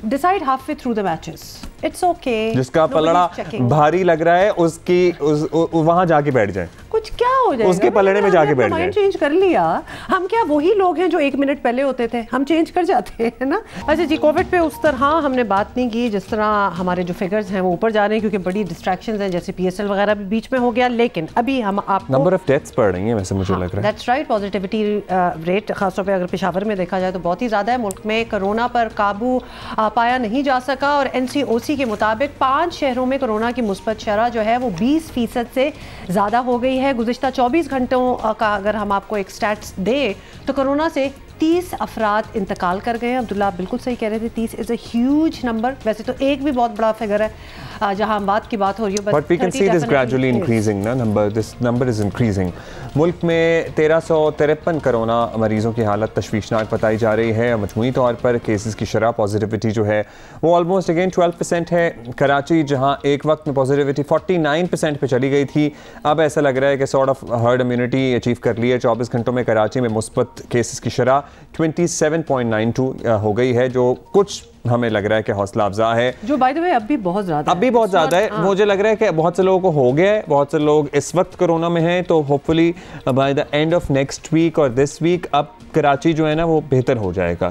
decide half way through the matches, it's okay. जिसका पलड़ा भारी लग रहा है उसकी वहां जाके बैठ जाए, कुछ क्या हो जाएगा, उसके पलड़े में जाके बैठ जाए। माइंड चेंज कर लिया, हम क्या वही लोग हैं जो 1 मिनट पहले होते थे, हम चेंज कर जाते हैं ना। अच्छा जी, कोविड पे उस तरह हमने बात नहीं की जिस तरह हमारे जो फिगर्स हैं वो ऊपर जा रहे हैं, क्योंकि बड़ी डिस्ट्रैक्शंस हैं, जैसे PSL वगैरह भी बीच में हो गया। लेकिन अभी हम आपको नंबर ऑफ डेथ्स बढ़ रही हैं वैसे मुझे लग रहा है। दैट्स राइट, पॉजिटिविटी रेट खासतौर पे अगर पेशावर में देखा जाए तो बहुत ही ज़्यादा है। मुल्क में कोरोना पर काबू पाया नहीं जा सका और NCOC के मुताबिक 5 शहरों में कोरोना की मुस्बत शरह जो है वो 20% से ज़्यादा हो गई है। गुज़िश्ता 24 घंटों का अगर हम आपको एक स्टैट्स दे तो कोरोना से 30 अफराद इंतकाल कर गए हैं। अब्दुल्ला आप बिल्कुल सही कह रहे थे, 30 इज़ अ ह्यूज नंबर। वैसे तो एक भी बहुत बड़ा फिगर है जहां हम बात की बात हो रही है, but we can see this gradually increasing ना number, this number is increasing. मुल्क में 1353 कोरोना मरीजों की हालत तशवीशनाक बताई जा रही है। मजमूई तौर पर केसेस की शरह पॉजिटिविटी जो है वो ऑलमोस्ट अगेन 12% है। कराची जहां एक वक्त में पॉजिटिविटी 49% पे चली गई थी, अब ऐसा लग रहा है कि sort of herd immunity achieve कर ली है। 24 घंटों में कराची में मुस्बत केसेस की शरह 27.92 हो गई है, जो कुछ हमें लग रहा है कि हौसला अफजा है, जो बाय द वे अब भी बहुत ज़्यादा है। मुझे लग रहा है कि बहुत से लोगों को हो गया है, बहुत से लोग इस वक्त कोरोना में हैं, तो hopefully by the end of next week और दिस वीक अब कराची जो है ना वो बेहतर हो जाएगा।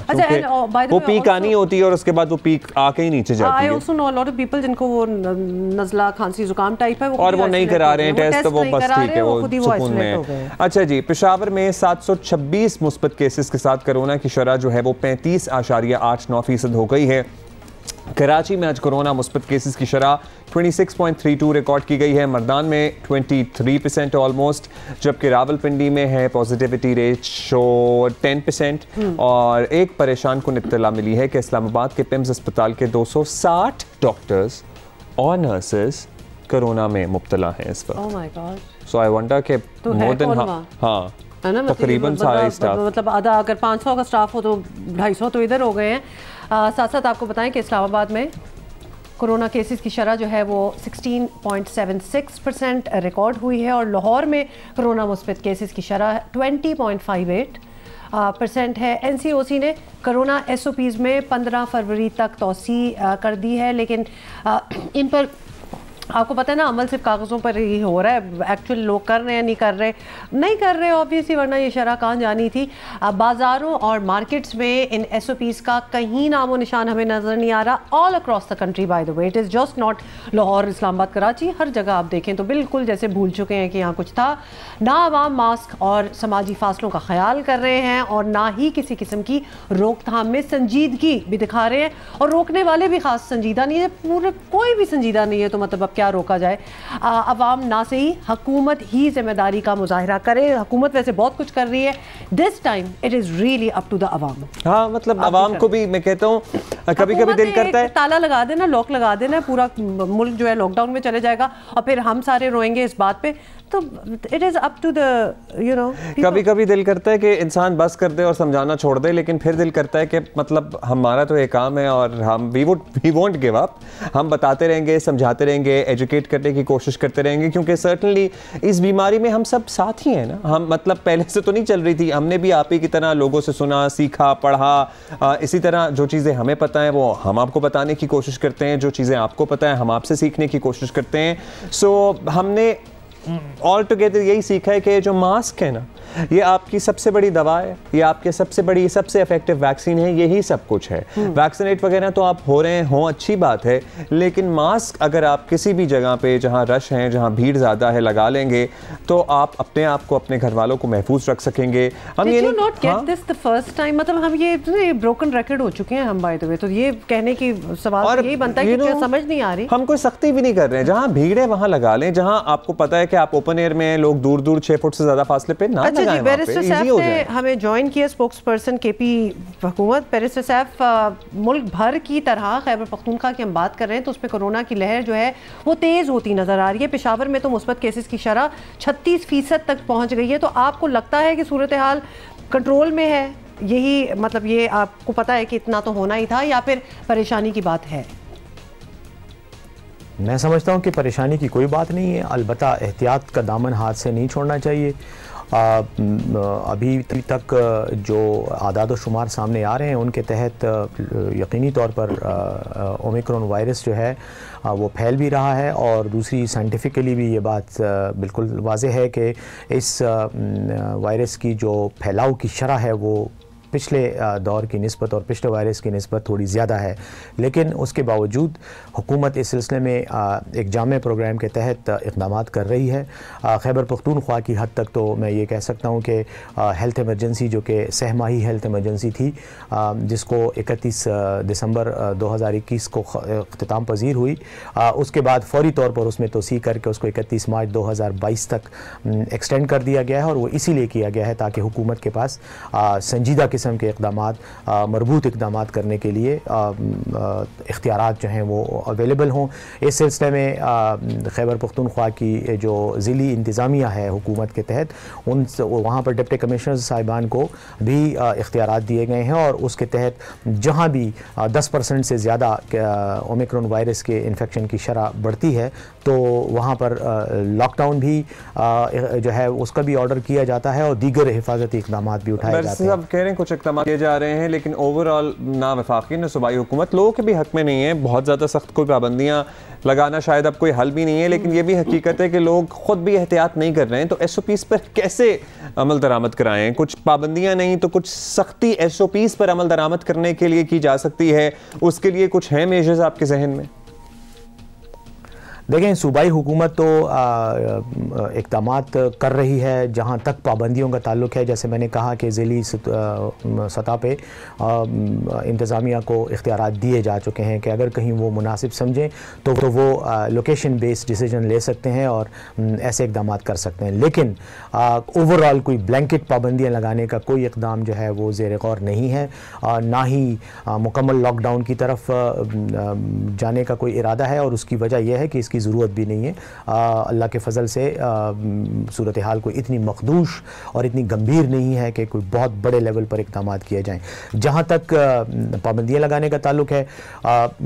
वो पीक आनी होती है और उसके बाद वो पीक आके ही नीचे जाती है। I also know a lot of people जिनको वो नज़ला खांसी जुकाम टाइप है और वो नहीं करा रहे हैं टेस्ट, तो वो बस ठीक है, वो सुकून में है। अच्छा जी, पेशावर में 726 मुस्बत केसेस के साथ कोरोना की शरह जो है वो 35.89% हो गई है। कराची में आज कोरोना मुस्बत केसेस की शरह 26.32 रिकॉर्ड की गई है। मर्दान में 23% ऑलमोस्ट, जबकि रावलपिंडी में है पॉजिटिविटी रेट शो 10%। और एक परेशान कुन इत्तला मिली है कि इस्लामाबाद के पिम्स अस्पताल के 260 डॉक्टर्स और नर्सेस कोरोना में मुब्तला हैं इस वक्त। Oh my God. So I wonder कि मोर देन हाँ तकरीबन सारे स्टाफ, मतलब आधा, अगर 500 का स्टाफ हो तो 250 तो इधर हो गए हैं। साथ साथ आपको बताएं कि इस्लामाबाद में कोरोना केसेस की शरह जो है वो 16.76% रिकॉर्ड हुई है और लाहौर में कोरोना मुस्बत केसेस की शरह 20.58% है। NCOC ने कोरोना SOPs में 15 फरवरी तक तोसी कर दी है, लेकिन इन पर आपको पता है ना, अमल सिर्फ कागज़ों पर ही हो रहा है, एक्चुअल लोग कर रहे हैं नहीं कर रहे ऑब्वियसली, वरना ये शरह कहाँ जानी थी। बाज़ारों और मार्केट्स में इन SOPs का कहीं नामो निशान हमें नज़र नहीं आ रहा। All across the country by the way, it is just not Lahore, Islamabad, Karachi, हर जगह आप देखें तो बिल्कुल जैसे भूल चुके हैं कि यहाँ कुछ था। ना आवाम मास्क और समाजी फासलों का ख्याल कर रहे हैं और ना ही किसी किस्म की रोकथाम में संजीदगी भी दिखा रहे हैं, और रोकने वाले भी खास संजीदा नहीं है, पूरे कोई भी संजीदा नहीं है, तो मतलब अब क्या रोका जाए। अवाम ना से ही हुकूमत ही जिम्मेदारी का मुजाहरा करे। हुकूमत वैसे बहुत कुछ कर रही है, this time it is really up to the अवाम। हाँ, मतलब अवाम को भी मैं कहता हूँ कभी कभी दिल करता है ताला लगा देना, लॉक लगा देना, पूरा मुल्क जो है लॉकडाउन में चले जाएगा और फिर हम सारे रोएंगे इस बात पे। तो it is up to the कभी कभी दिल करता है कि इंसान बस कर दे और समझाना छोड़ दे, लेकिन फिर दिल करता है कि मतलब हमारा तो एक काम है और हम वी वोंट गिव अप। हम बताते रहेंगे, समझाते रहेंगे, एजुकेट करने की कोशिश करते रहेंगे, क्योंकि सर्टनली इस बीमारी में हम सब साथ ही हैं ना। हम मतलब पहले से तो नहीं चल रही थी, हमने भी आप ही की तरह लोगों से सुना, सीखा, पढ़ा। इसी तरह जो चीज़ें हमें पता है वो हम आपको बताने की कोशिश करते हैं, जो चीज़ें आपको पता है हम आपसे सीखने की कोशिश करते हैं। सो हमने ऑल टुगेदर यही सीखा है कि जो मास्क है ना, ये आपकी सबसे बड़ी दवा है, ये आपके सबसे इफेक्टिव वैक्सीन है, यही सब कुछ है। वैक्सीनेट वगैरह तो आप हो रहे हो, अच्छी बात है, लेकिन मास्क अगर आप किसी भी जगह पे जहाँ रश है, जहाँ भीड़ ज़्यादा है, लगा लेंगे तो आप अपने आप को, अपने घर वालों को महफूज रख सकेंगे। हम ये not get this the first time, मतलब हम ये ब्रोकन रिकॉर्ड हो चुके हैं हम बाय द वे। तो ये कहने की सवाल यही बनता है कि क्या समझ नहीं आ रही। हम कोई सख्ती भी नहीं कर रहे हैं, जहाँ भीड़ है वहाँ लगा लें, जहाँ आपको पता है कि आप ओपन एयर में, लोग दूर दूर 6 फुट से ज़्यादा फासले पे ना लगाएं। बैरिस्टर साहब ने हमें ज्वाइन किया, स्पोक्स पर्सन केपी हुकूमत। बैरिस्टर साहब, मुल्क भर की तरह खैबर पख्तूनख्वा की हम बात कर रहे हैं तो उस पर कोरोना की लहर जो है वो तेज़ होती नज़र आ रही है। पेशावर में तो मुस्बत केसेस की शरह 36% तक पहुँच गई है। तो आपको लगता है कि सूरत हाल कंट्रोल में है? यही मतलब ये आपको पता है कि इतना तो होना ही था, या फिर परेशानी की बात है? मैं समझता हूँ कि परेशानी की कोई बात नहीं है, अलबत्ता एहतियात का दामन हाथ से नहीं छोड़ना चाहिए। अभी तक जो आदाद व शुमार सामने आ रहे हैं उनके तहत यकीनी तौर पर ओमिक्रॉन वायरस जो है वो फैल भी रहा है, और दूसरी साइंटिफिकली भी ये बात बिल्कुल वाज़ेह है कि इस वायरस की जो फैलाव की शरह है वो पिछले दौर की निस्बत और पिछले वायरस की निस्बत थोड़ी ज़्यादा है। लेकिन उसके बावजूद हुकूमत इस सिलसिले में एक जामे प्रोग्राम के तहत इक़दाम कर रही है। खैबर पख्तूनख्वा की हद तक तो मैं ये कह सकता हूँ कि हेल्थ एमरजेंसी जो कि सहमाही हेल्थ एमरजेंसी थी, जिसको 31 दिसंबर 2021 को अख्तिताम पजीर हुई, उसके बाद फौरी तौर पर उसमें तोसी करके उसको 31 मार्च 2022 तक एक्सटेंड कर दिया गया है। और वो इसीलिए किया गया है ताकि हुकूमत के पास संजीदा किस्म के इक़दामात, मरबूत इक़दामात करने के लिए इख्तियारात जो हैं वो अवेलेबल हों। इस सिलसिले में खैबर पख्तूनख्वा की जो ज़िली इंतज़ामिया है हुकूमत के तहत, उन वहाँ पर डिप्टी कमिश्नर साहिबान को भी इख्तियारात दिए गए हैं, और उसके तहत जहाँ भी 10% से ज़्यादा ओमिक्रॉन वायरस के इन्फेक्शन की शरह बढ़ती है तो वहाँ पर लॉकडाउन भी जो है उसका भी ऑर्डर किया जाता है और दीगर हिफाजती इक़दाम भी उठाए जाते हैं। कह रहे हैं कुछ इक़दाम किए जा रहे हैं, लेकिन ओवरऑल ना वफाकी ना सूबाई हुकूमत लोगों के भी हक में नहीं है। बहुत ज़्यादा सख्त कोई पाबंदियाँ लगाना शायद अब कोई हल भी नहीं है, लेकिन ये भी हकीकत है कि लोग खुद भी एहतियात नहीं कर रहे हैं। तो SOPs पर कैसे अमल दरामद कराएं? कुछ पाबंदियाँ नहीं तो कुछ सख्ती SOPs पर अमल दरामद करने के लिए की जा सकती है, उसके लिए कुछ है मेजर्स आपके जहन में? देखें, सूबाई हुकूमत तो इक़दामात कर रही है जहाँ तक पाबंदियों का ताल्लुक़ है। जैसे मैंने कहा कि ज़िली सतह पे इंतज़ामिया को इख्तियारात दिए जा चुके हैं कि अगर कहीं वो मुनासिब समझें तो वो लोकेशन बेस्ड डिसीजन ले सकते हैं और ऐसे इक़दामात कर सकते हैं। लेकिन ओवरऑल कोई ब्लैंकेट पाबंदियाँ लगाने का कोई इक़दाम जो है वो ज़ेर गौर नहीं है, ना ही मुकम्मल लॉकडाउन की तरफ जाने का कोई इरादा है। और उसकी वजह यह है कि इसकी ज़रूरत भी नहीं है। अल्लाह के फ़ज़ल से सूरत हाल कोई इतनी मखदूश और इतनी गंभीर नहीं है कि कोई बहुत बड़े लेवल पर इक़दाम किए जाएँ। जहाँ तक पाबंदियाँ लगाने का ताल्लुक़ है,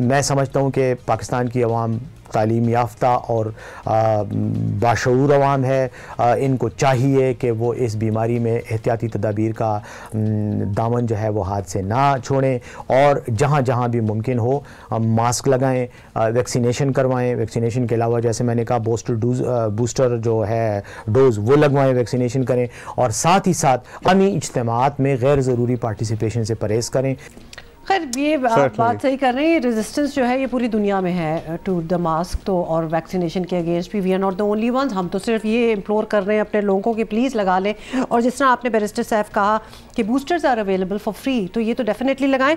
मैं समझता हूँ कि पाकिस्तान की अवाम तालीम याफ्ता और बाशऊर अवाम है। इनको चाहिए कि वो इस बीमारी में एहतियाती तदाबीर का दामन जो है वो हाथ से ना छोड़ें, और जहाँ जहाँ भी मुमकिन हो मास्क लगाएं, वैक्सीनेशन करवाएं। वैक्सीनेशन के अलावा जैसे मैंने कहा बूस्टर जो है डोज़ वो लगवाएं, वैक्सीनेशन करें, और साथ ही साथ अमी इज्तिमात में गैर ज़रूरी पार्टिसिपेशन से परहेज़ करें। खैर ये आप बात सही कर रहे हैं, रेजिस्टेंस जो है ये पूरी दुनिया में है टू द मास्क तो और वैक्सीनेशन के अगेंस्ट भी। We are not the only ones. हम तो सिर्फ ये इम्प्लोर कर रहे हैं अपने लोगों को कि प्लीज़ लगा लें, और जिस तरह आपने बैरिस्टर सैफ कहा कि boosters are available for free, तो ये तो डेफिनेटली लगाएं।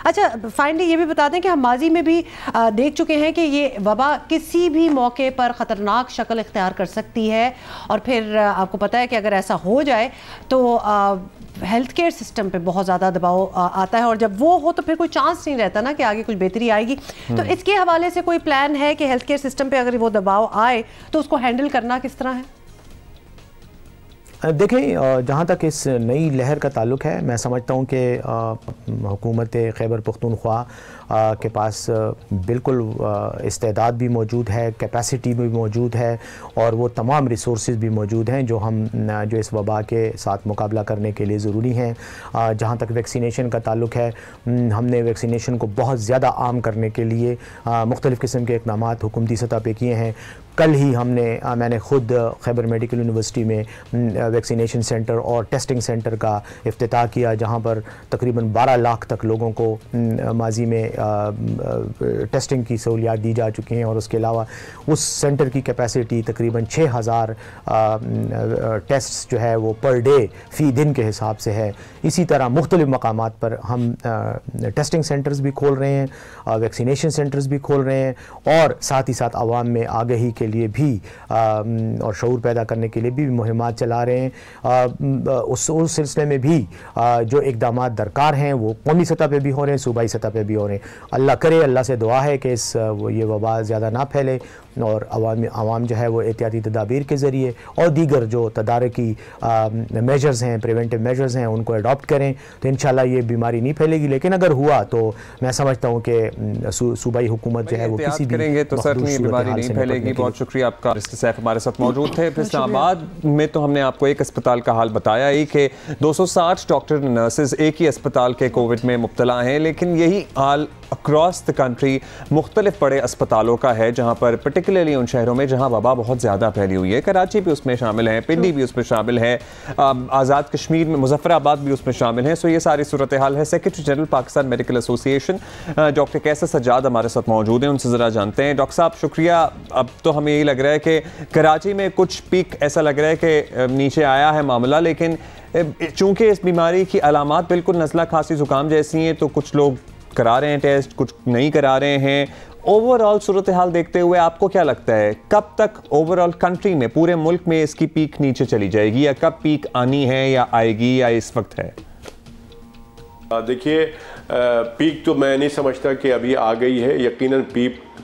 अच्छा, फाइनली ये भी बता दें कि हम माजी में भी देख चुके हैं कि ये वबा किसी भी मौके पर ख़तरनाक शक्ल इख्तियार कर सकती है, और फिर आपको पता है कि अगर ऐसा हो जाए तो हेल्थ केयर सिस्टम पे बहुत ज़्यादा दबाव आता है, और जब वो हो तो फिर कोई चांस नहीं रहता ना कि आगे कुछ बेहतरी आएगी। तो इसके हवाले से कोई प्लान है कि हेल्थ केयर सिस्टम पे अगर वो दबाव आए तो उसको हैंडल करना किस तरह है? देखें, जहाँ तक इस नई लहर का ताल्लुक है, मैं समझता हूँ कि हुकूमत खैबर पख्तूनख्वा के पास बिल्कुल इस्तेदाद भी मौजूद है, कैपेसिटी भी मौजूद है, और वो तमाम रिसोर्सेज भी मौजूद हैं जो इस वबा के साथ मुकाबला करने के लिए ज़रूरी हैं। जहाँ तक वैक्सीनेशन का ताल्लुक है, हमने वैक्सीनेशन को बहुत ज़्यादा आम करने के लिए मुख्तलिफ़ किस्म के इक़दाम हुकूमती सतह पे किए हैं। कल ही मैंने ख़ुद खैबर मेडिकल यूनिवर्सिटी में वैक्सीनेशन सेंटर और टेस्टिंग सेंटर का इफ्तिताह किया, जहाँ पर तकरीबन 12 लाख तक लोगों को माजी में टेस्टिंग की सहूलियात दी जा चुकी हैं, और उसके अलावा उस सेंटर की कैपेसिटी तकरीबन 6000 टेस्ट्स जो है वो पर डे फ़ी दिन के हिसाब से है। इसी तरह मुख्तलिफ़ मकामात पर हम टेस्टिंग सेंटर्स भी खोल रहे हैं, वैक्सीनेशन सेंटर्स भी खोल रहे हैं, और साथ ही साथ आवाम में आगाही के लिए भी और शऊर पैदा करने के लिए भी मुहिमात चला रहे हैं। उस सिलसिले में भी जो इक़दाम दरकार हैं वो कौमी सतह पे भी हो रहे हैं, सूबाई सतह पे भी हो रहे हैं। अल्लाह करे, अल्लाह से दुआ है कि ये वबा ज़्यादा ना फैले, और आवाम जो है वो एहतियाती तदाबीर के ज़रिए और दीगर जो तदारकी मेजर्स हैं, प्रिवेंटिव मेजर्स हैं, उनको अडॉप्ट करें तो इंशाल्लाह ये बीमारी नहीं फैलेगी। लेकिन अगर हुआ तो मैं समझता हूँ कि सूबाई हुकूमत जो है वो किसी भी करेंगे तो सर ये बीमारी नहीं फैलेगी। बहुत शुक्रिया आपका। बैरिस्टर सैफ हमारे साथ मौजूद थे। इस्लामाबाद में तो हमने आपको एक अस्पताल का हाल बताया ही कि 260 डॉक्टर नर्सेज एक ही अस्पताल के कोविड में मुब्तला हैं, लेकिन यही हाल अक्रॉस द कंट्री मुख्तलिफ बड़े अस्पतालों का है, जहाँ पर पर्टिकुलरली उन शहरों में जहाँ वबा बहुत ज़्यादा फैली हुई है। कराची भी उसमें शामिल है, पिंडी भी उसमें शामिल है, आज़ाद कश्मीर में मुजफ्फराबाद भी उसमें शामिल है। सो ये सारी सूरत हाल है। Secretary general Pakistan medical association doctor Qaiser Sajjad हमारे साथ मौजूद हैं, उनसे ज़रा जानते हैं। डॉक्टर साहब शुक्रिया। अब तो हमें यही लग रहा है कि कराची में कुछ पीक ऐसा लग रहा है कि नीचे आया है मामला, लेकिन चूँकि इस बीमारी की अलामात बिल्कुल नज़ला खांसी ज़ुकाम जैसी हैं, तो कुछ लोग करा रहे हैं टेस्ट, कुछ नहीं करा रहे हैं। ओवरऑल सूरत हाल देखते हुए आपको क्या लगता है, कब तक ओवरऑल कंट्री में, पूरे मुल्क में इसकी पीक नीचे चली जाएगी, या कब पीक आनी है या आएगी, या इस वक्त है? देखिए, पीक तो मैं नहीं समझता कि अभी आ गई है। यकीनन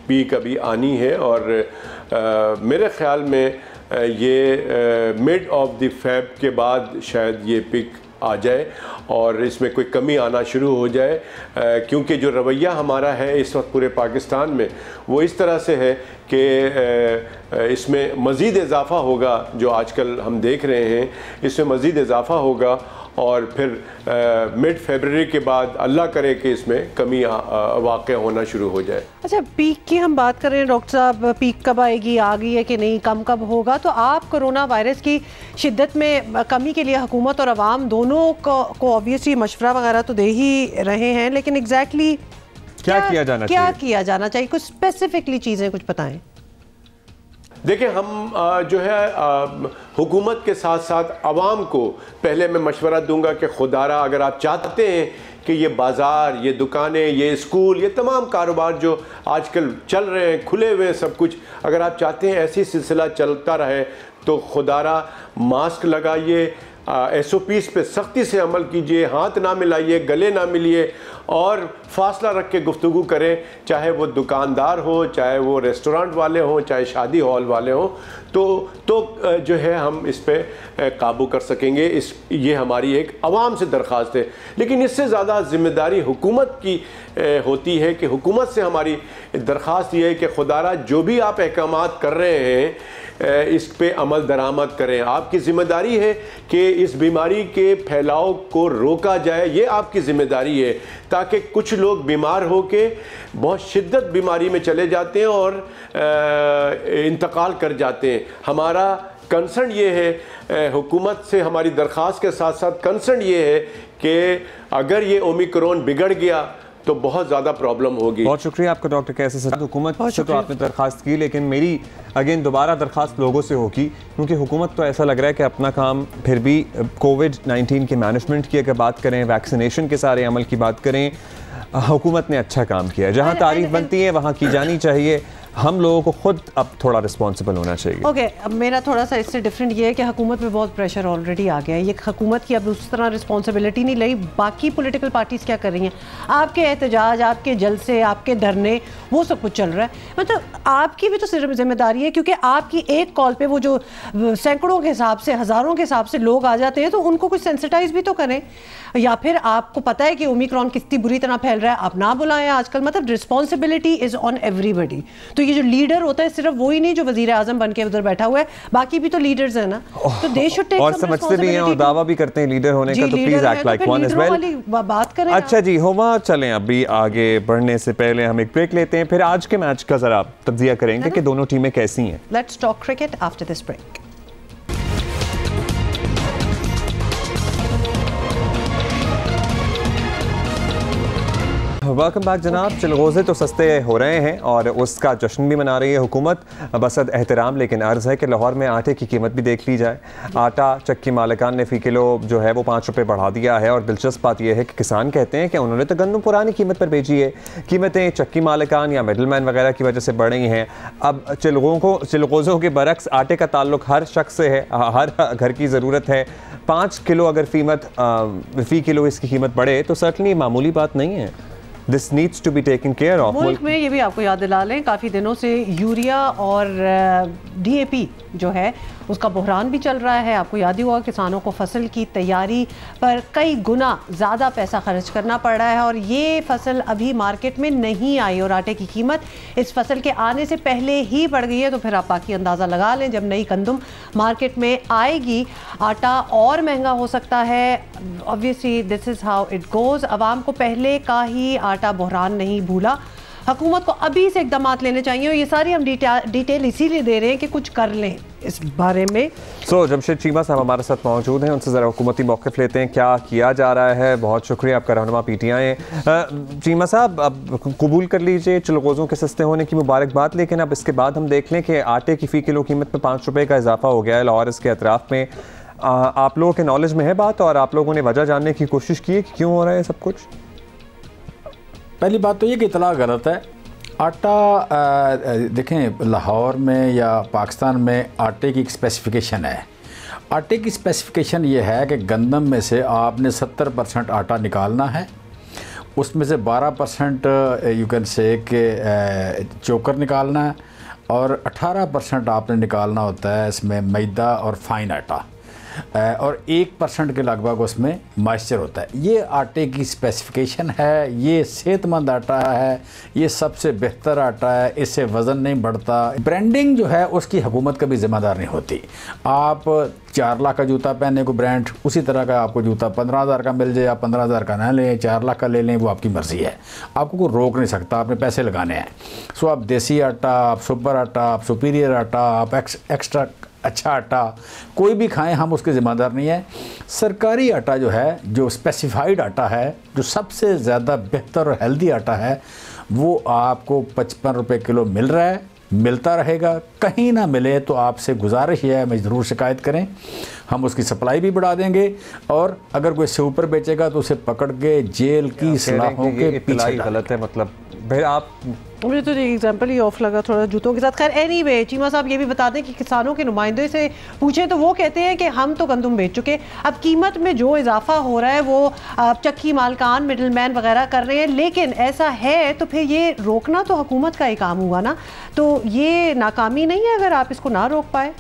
पीक अभी आनी है, और मेरे ख्याल में ये मिड ऑफ द फेब के बाद शायद ये पीक आ जाए और इसमें कोई कमी आना शुरू हो जाए, क्योंकि जो रवैया हमारा है इस वक्त पूरे पाकिस्तान में वो इस तरह से है कि इसमें मज़ीद इजाफ़ा होगा। जो आजकल हम देख रहे हैं इसमें मज़ीद इजाफ़ा होगा, और फिर मिड फरवरी के बाद अल्लाह करे कि इसमें कमी वाक़ होना शुरू हो जाए। अच्छा, पीक की हम बात कर रहे हैं डॉक्टर साहब, पीक कब आएगी, आ गई है कि नहीं, कम कब होगा? तो आप कोरोना वायरस की शिद्दत में कमी के लिए हुकूमत और अवाम दोनों को ऑब्वियसली मशवरा वगैरह तो दे ही रहे हैं, लेकिन एग्जैक्टली क्या किया जाना चाहिए? कुछ स्पेसिफिकली चीज़ें कुछ बताएं। देखिए, हम जो है हुकूमत के साथ साथ आवाम को पहले मैं मशवरा दूंगा कि खुदारा अगर आप चाहते हैं कि ये बाज़ार, ये दुकानें, ये स्कूल, ये तमाम कारोबार जो आजकल चल रहे हैं, खुले हुए हैं सब कुछ, अगर आप चाहते हैं ऐसी सिलसिला चलता रहे तो खुदारा मास्क लगाइए, SOPs पे सख्ती से अमल कीजिए, हाथ ना मिलाइए, गले ना मिलिए, और फासला रख के गुफ्तगू करें, चाहे वो दुकानदार हो, चाहे वो रेस्टोरेंट वाले हों, चाहे शादी हॉल वाले हों, तो जो है हम इस पे काबू कर सकेंगे। ये हमारी एक आवाम से दरख्वास्त है। लेकिन इससे ज़्यादा ज़िम्मेदारी हुकूमत की होती है कि हुकूमत से हमारी दरख्वास्त ये है कि खुदारा जो भी आप अहकामात कर रहे हैं इस पे अमल दरामद करें। आपकी ज़िम्मेदारी है कि इस बीमारी के फैलाव को रोका जाए, ये आपकी ज़िम्मेदारी है, ताकि कुछ लोग बीमार हो के बहुत शिद्दत बीमारी में चले जाते हैं और इंतकाल कर जाते हैं। हमारा कंसर्न ये है, हुकूमत से हमारी दरख्वास्त के साथ साथ कंसर्न ये है कि अगर ये ओमिक्रॉन बिगड़ गया तो बहुत ज़्यादा प्रॉब्लम होगी। बहुत शुक्रिया आपका डॉक्टर कैसे सर। हुकूमत से तो आपने दरख्वास्त की, लेकिन मेरी अगेन दोबारा दरख्वास्त लोगों से होगी, क्योंकि हुकूमत तो ऐसा लग रहा है कि अपना काम फिर भी कोविड-19 के मैनेजमेंट की अगर बात करें, वैक्सीनेशन के सारे अमल की बात करें, हुकूमत ने अच्छा काम किया है। जहाँ तारीफ बनती है वहाँ की जानी चाहिए। हम लोगों को खुद अब थोड़ा रिस्पॉन्सिबल होना चाहिए। ओके, अब मेरा थोड़ा सा इससे डिफरेंट ये है कि हुकूमत में बहुत प्रेशर ऑलरेडी आ गया है। ये हुकूमत की अब उस तरह रिस्पॉन्सिबिलिटी नहीं लगी। बाकी पॉलिटिकल पार्टीज क्या कर रही हैं? आपके एहतजाज, आपके जलसे, आपके धरने, वो सब कुछ चल रहा है। मतलब आपकी भी तो सिर्फ जिम्मेदारी है, क्योंकि आपकी एक कॉल पे वो जो सैकड़ों के हिसाब से, हज़ारों के हिसाब से लोग आ जाते हैं, तो उनको कुछ सेंसिटाइज भी तो करें। या फिर आपको पता है कि ओमिक्रॉन कितनी बुरी तरह फैल रहा है, आप ना बुलाएं आजकल। मतलब रिस्पॉन्सिबिलिटी इज़ ऑन एवरीबडी। तो ये जो लीडर होता है सिर्फ वही नहीं जो वजीर आजम बन के उधर बैठा हुआ है, बाकी भी तो लीडर्स है ना, तो दे शुड टेक और समझते भी हैं और दावा भी करते हैं लीडर होने का, तो please act like one as well. बात करें। अच्छा जी, हुआ चलें, अभी आगे बढ़ने से पहले हम एक ब्रेक लेते हैं, फिर आज के मैच का जरा तज्जिया करेंगे कि दोनों टीमें कैसी हैं। Let's talk cricket after this break. Welcome back जनाब। चिलगोज़े तो सस्ते हो रहे हैं और उसका जश्न भी मना रही है हुकूमत बसद एहतराम, लेकिन अर्ज़ है कि लाहौर में आटे की कीमत भी देख ली जाए। आटा चक्की मालिकान ने फ़ी किलो जो है वो 5 रुपये बढ़ा दिया है, और दिलचस्प बात यह है कि किसान कहते हैं कि उन्होंने तो गंदम पुरानी कीमत पर बेची है। कीमतें चक्की मालिकान या मिडल मैन वगैरह की वजह से बढ़ रही हैं। अब चिलगोज़ों के बरक्स आटे का ताल्लुक हर शख्स से है, हर घर की ज़रूरत है। 5 किलो अगर फ़ी किलो इसकी कीमत बढ़े तो सर्टनली मामूली बात नहीं है। This needs to be taken care of. मुल्क में ये भी आपको याद दिला लें, काफ़ी दिनों से यूरिया और DAP जो है उसका बहरान भी चल रहा है। आपको याद ही होगा किसानों को फसल की तैयारी पर कई गुना ज़्यादा पैसा खर्च करना पड़ रहा है, और ये फसल अभी मार्केट में नहीं आई और आटे की कीमत इस फसल के आने से पहले ही बढ़ गई है। तो फिर आप बाकी अंदाज़ा लगा लें, जब नई गंदम मार्केट में आएगी आटा और महंगा हो सकता है। Obviously this is how it goes. आवाम को पहले का ही आटा बहरान नहीं भूला। हुकूमत को अभी से इक़दामात लेने चाहिए, और ये सारी हम डिटेल इसीलिए दे रहे हैं कि कुछ कर लें इस बारे में। जमशेद चीमा साहब हमारे साथ मौजूद हैं, उनसे ज़रा हुकूमती मौक़िफ़ लेते हैं, क्या किया जा रहा है। बहुत शुक्रिया आपका रहनुमा PTI। चीमा साहब, अब कबूल कर लीजिए चिलगोज़ों के सस्ते होने की मुबारकबाद, लेकिन अब इसके बाद हम देख लें कि आटे की फ़ी किलो कीमत में 5 रुपये का इजाफा हो गया है लाहौर इसके अतराफ़ में। आप लोगों के नॉलेज में है बात, और आप लोगों ने वजह जानने की कोशिश की है कि क्यों हो रहा है सब कुछ? पहली बात तो ये कि इतला गलत है। आटा देखें, लाहौर में या पाकिस्तान में आटे की एक स्पेसिफ़िकेशन है। आटे की स्पेसिफ़िकेशन ये है कि गंदम में से आपने 70% आटा निकालना है, उसमें से 12% यू कैन से कि चोकर निकालना है, और 18% आपने निकालना होता है इसमें मैदा और फाइन आटा, और 1% के लगभग उसमें मॉइस्चर होता है। ये आटे की स्पेसिफिकेशन है, ये सेहतमंद आटा है, ये सबसे बेहतर आटा है, इससे वज़न नहीं बढ़ता। ब्रांडिंग जो है उसकी हुकूमत का भी ज़िम्मेदार नहीं होती। आप 4 लाख का जूता पहने को ब्रांड, उसी तरह का आपको जूता 15,000 का मिल जाए, आप 15,000 का ना लें, 4 लाख का ले लें, वो आपकी मर्ज़ी है, आपको कोई रोक नहीं सकता, आपने पैसे लगाने हैं। सो आप देसी आटा, आप सुपर आटा, आप सुपीरियर आटा, आप एक्स्ट्रा अच्छा आटा कोई भी खाएं, हम उसके ज़िम्मेदार नहीं है। सरकारी आटा जो है, जो स्पेसिफाइड आटा है, जो सबसे ज़्यादा बेहतर और हेल्दी आटा है, वो आपको 55 रुपये किलो मिल रहा है, मिलता रहेगा। कहीं ना मिले तो आपसे गुजारिश है, मैं ज़रूर शिकायत करें, हम उसकी सप्लाई भी बढ़ा देंगे, और अगर कोई इससे ऊपर बेचेगा तो उसे पकड़ के जेल की सलाखों के पीछे गलत है। मतलब भाई आप, मुझे तो एग्जाम्पल ही ऑफ लगा थोड़ा जूतों के साथ। खैर एनीवे, चीमा साहब ये भी बता दें कि किसानों के नुमाइंदे से पूछें तो वो कहते हैं कि हम तो गंदम बेच चुके, अब कीमत में जो इजाफा हो रहा है वो चक्की मालकान, मिडल मैन वगैरह कर रहे हैं। लेकिन ऐसा है तो फिर ये रोकना तो हुकूमत का ही काम हुआ ना, तो ये नाकामी नहीं है अगर आप इसको ना रोक पाए।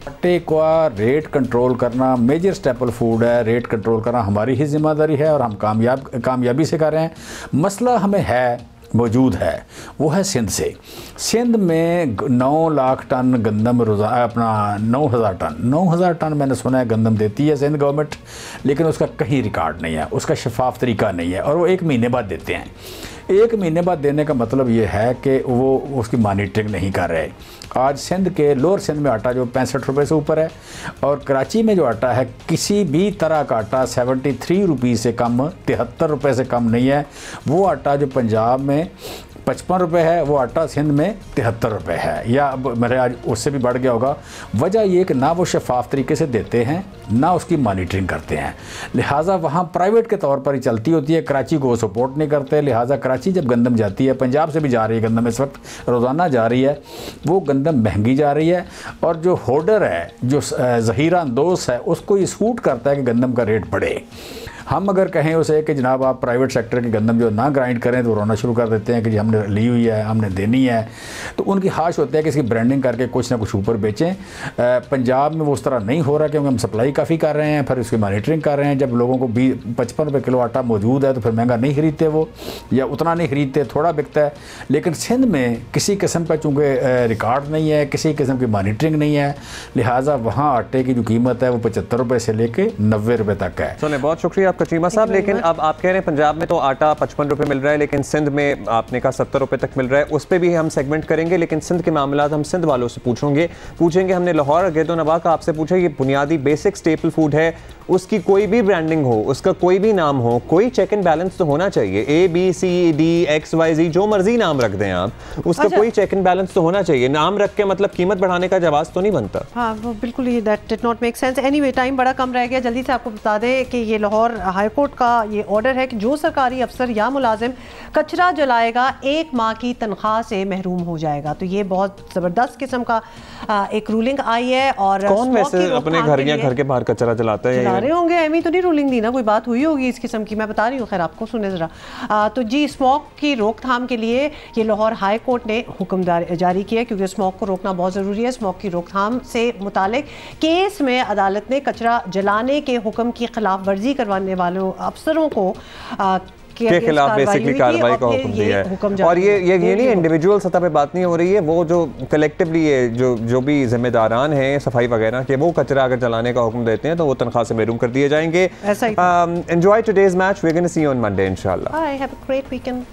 आटे का रेट कंट्रोल करना मेजर स्टेपल फूड है, रेट कंट्रोल करना हमारी ही जिम्मेदारी है, और हम कामयाबी से कर रहे हैं। मसला हमें है, मौजूद है, वो है सिंध से। सिंध में 9 लाख टन गंदम अपना 9,000 टन मैंने सुना है गंदम देती है सिंध गवर्नमेंट, लेकिन उसका कहीं रिकॉर्ड नहीं है, उसका शफाफ तरीका नहीं है, और वो 1 महीने बाद देते हैं। 1 महीने बाद देने का मतलब ये है कि वो उसकी मॉनिटरिंग नहीं कर रहे। आज सिंध के लोअर सिंध में आटा जो 65 रुपये से ऊपर है, और कराची में जो आटा है किसी भी तरह का आटा 73 रुपीज़ से कम, 73 रुपये से कम नहीं है। वो आटा जो पंजाब में 55 रुपये है, वो आटा सिंध में 73 रुपये है, या मेरे आज उससे भी बढ़ गया होगा। वजह ये कि ना वो शफाफ तरीके से देते हैं, ना उसकी मॉनिटरिंग करते हैं, लिहाजा वहाँ प्राइवेट के तौर पर ही चलती होती है। कराची को सपोर्ट नहीं करते, लिहाजा कराची जब गंदम जाती है, पंजाब से भी जा रही है गंदम, इस वक्त रोज़ाना जा रही है, वो गंदम महंगी जा रही है। और जो होल्डर है, जो ज़हीरा अंदोज़ है, उसको ये सूट करता है कि गंदम का रेट बढ़े। हम अगर कहें उसे कि जनाब आप प्राइवेट सेक्टर की गंदम जो ना ग्राइंड करें, तो रोना शुरू कर देते हैं कि जी हमने ली हुई है, हमने देनी है। तो उनकी ख्वाहिश होती है कि इसकी ब्रांडिंग करके कुछ ना कुछ ऊपर बेचें। पंजाब में वो उस तरह नहीं हो रहा, क्योंकि हम सप्लाई काफ़ी कर रहे हैं, फिर उसकी मॉनिटरिंग कर रहे हैं। जब लोगों को 55 रुपये किलो आटा मौजूद है, तो फिर महंगा नहीं खरीदते वो, या उतना नहीं खरीदते, थोड़ा बिकता है। लेकिन सिंध में किसी किस्म का चूँकि रिकॉर्ड नहीं है, किसी किस्म की मॉनिटरिंग नहीं है, लिहाजा वहाँ आटे की जो कीमत है वो 75 रुपये से लेकर 90 रुपये तक है। सुने, बहुत शुक्रिया आपका चीमा साहब। लेकिन अब आप कह रहे हैं पंजाब में तो आटा 55 रुपये मिल रहा है, लेकिन सिंध में आपने कहा 70 रुपये तक मिल रहा है। उस पर भी हम सेगमेंट करेंगे, लेकिन सिंध के मामला हम सिंध वालों से पूछेंगे। हमने लाहौर गिरदोनवा का आपसे पूछा, ये बुनियादी बेसिक स्टेपल फूड है, उसकी कोई भी ब्रांडिंग हो, उसका कोई भी नाम हो, कोई चेक एंड बैलेंस तो होना चाहिए। ABCD XYZ जो मर्जी नाम रख दें आप, उसका कोई चेक एंड बैलेंस तो होना चाहिए। नाम रख के मतलब कीमत बढ़ाने का जवाब तो नहीं बनता। हाँ, वो बिल्कुल ही that did not make sense. Anyway, time बड़ा कम रह गया, जल्दी से आपको बता दें कि ये लाहौर हाई कोर्ट का ये ऑर्डर है कि जो सरकारी अफसर या मुलाजिम कचरा जलाएगा 1 माह की तनख्वाह से महरूम हो जाएगा। तो ये बहुत ज़बरदस्त किस्म का एक रूलिंग आई है। और कौन वैसे अपने घर या घर के बाहर कचरा जलाता है? रहे होंगे, एमी तो नहीं रूलिंग दी ना, कोई बात हुई होगी इस किस्म की, मैं बता रही हूँ। खैर, आपको सुने ज़रा। तो जी, स्मोक की रोकथाम के लिए ये लाहौर हाई कोर्ट ने हुक्म जारी किया, क्योंकि स्मोक को रोकना बहुत ज़रूरी है। स्मोक की रोकथाम से मुतालिक केस में अदालत ने कचरा जलाने के हुक्म की खिलाफ वर्जी करवाने वालों अफसरों को के खिलाफ बेसिकली कार्रवाई का हुक्म दिया है। और ये नहीं इंडिविजुअल सतह पे बात नहीं हो रही है, वो जो कलेक्टिवली ये जो भी जिम्मेदारान हैं सफाई वगैरह के, वो कचरा अगर जलाने का हुक्म देते हैं तो वो तनख्वाह से महरूम कर दिए जाएंगे। ऐसा ही। Enjoy today's match, we are going to see you on Monday इंशाल्लाह। Bye, have a great weekend.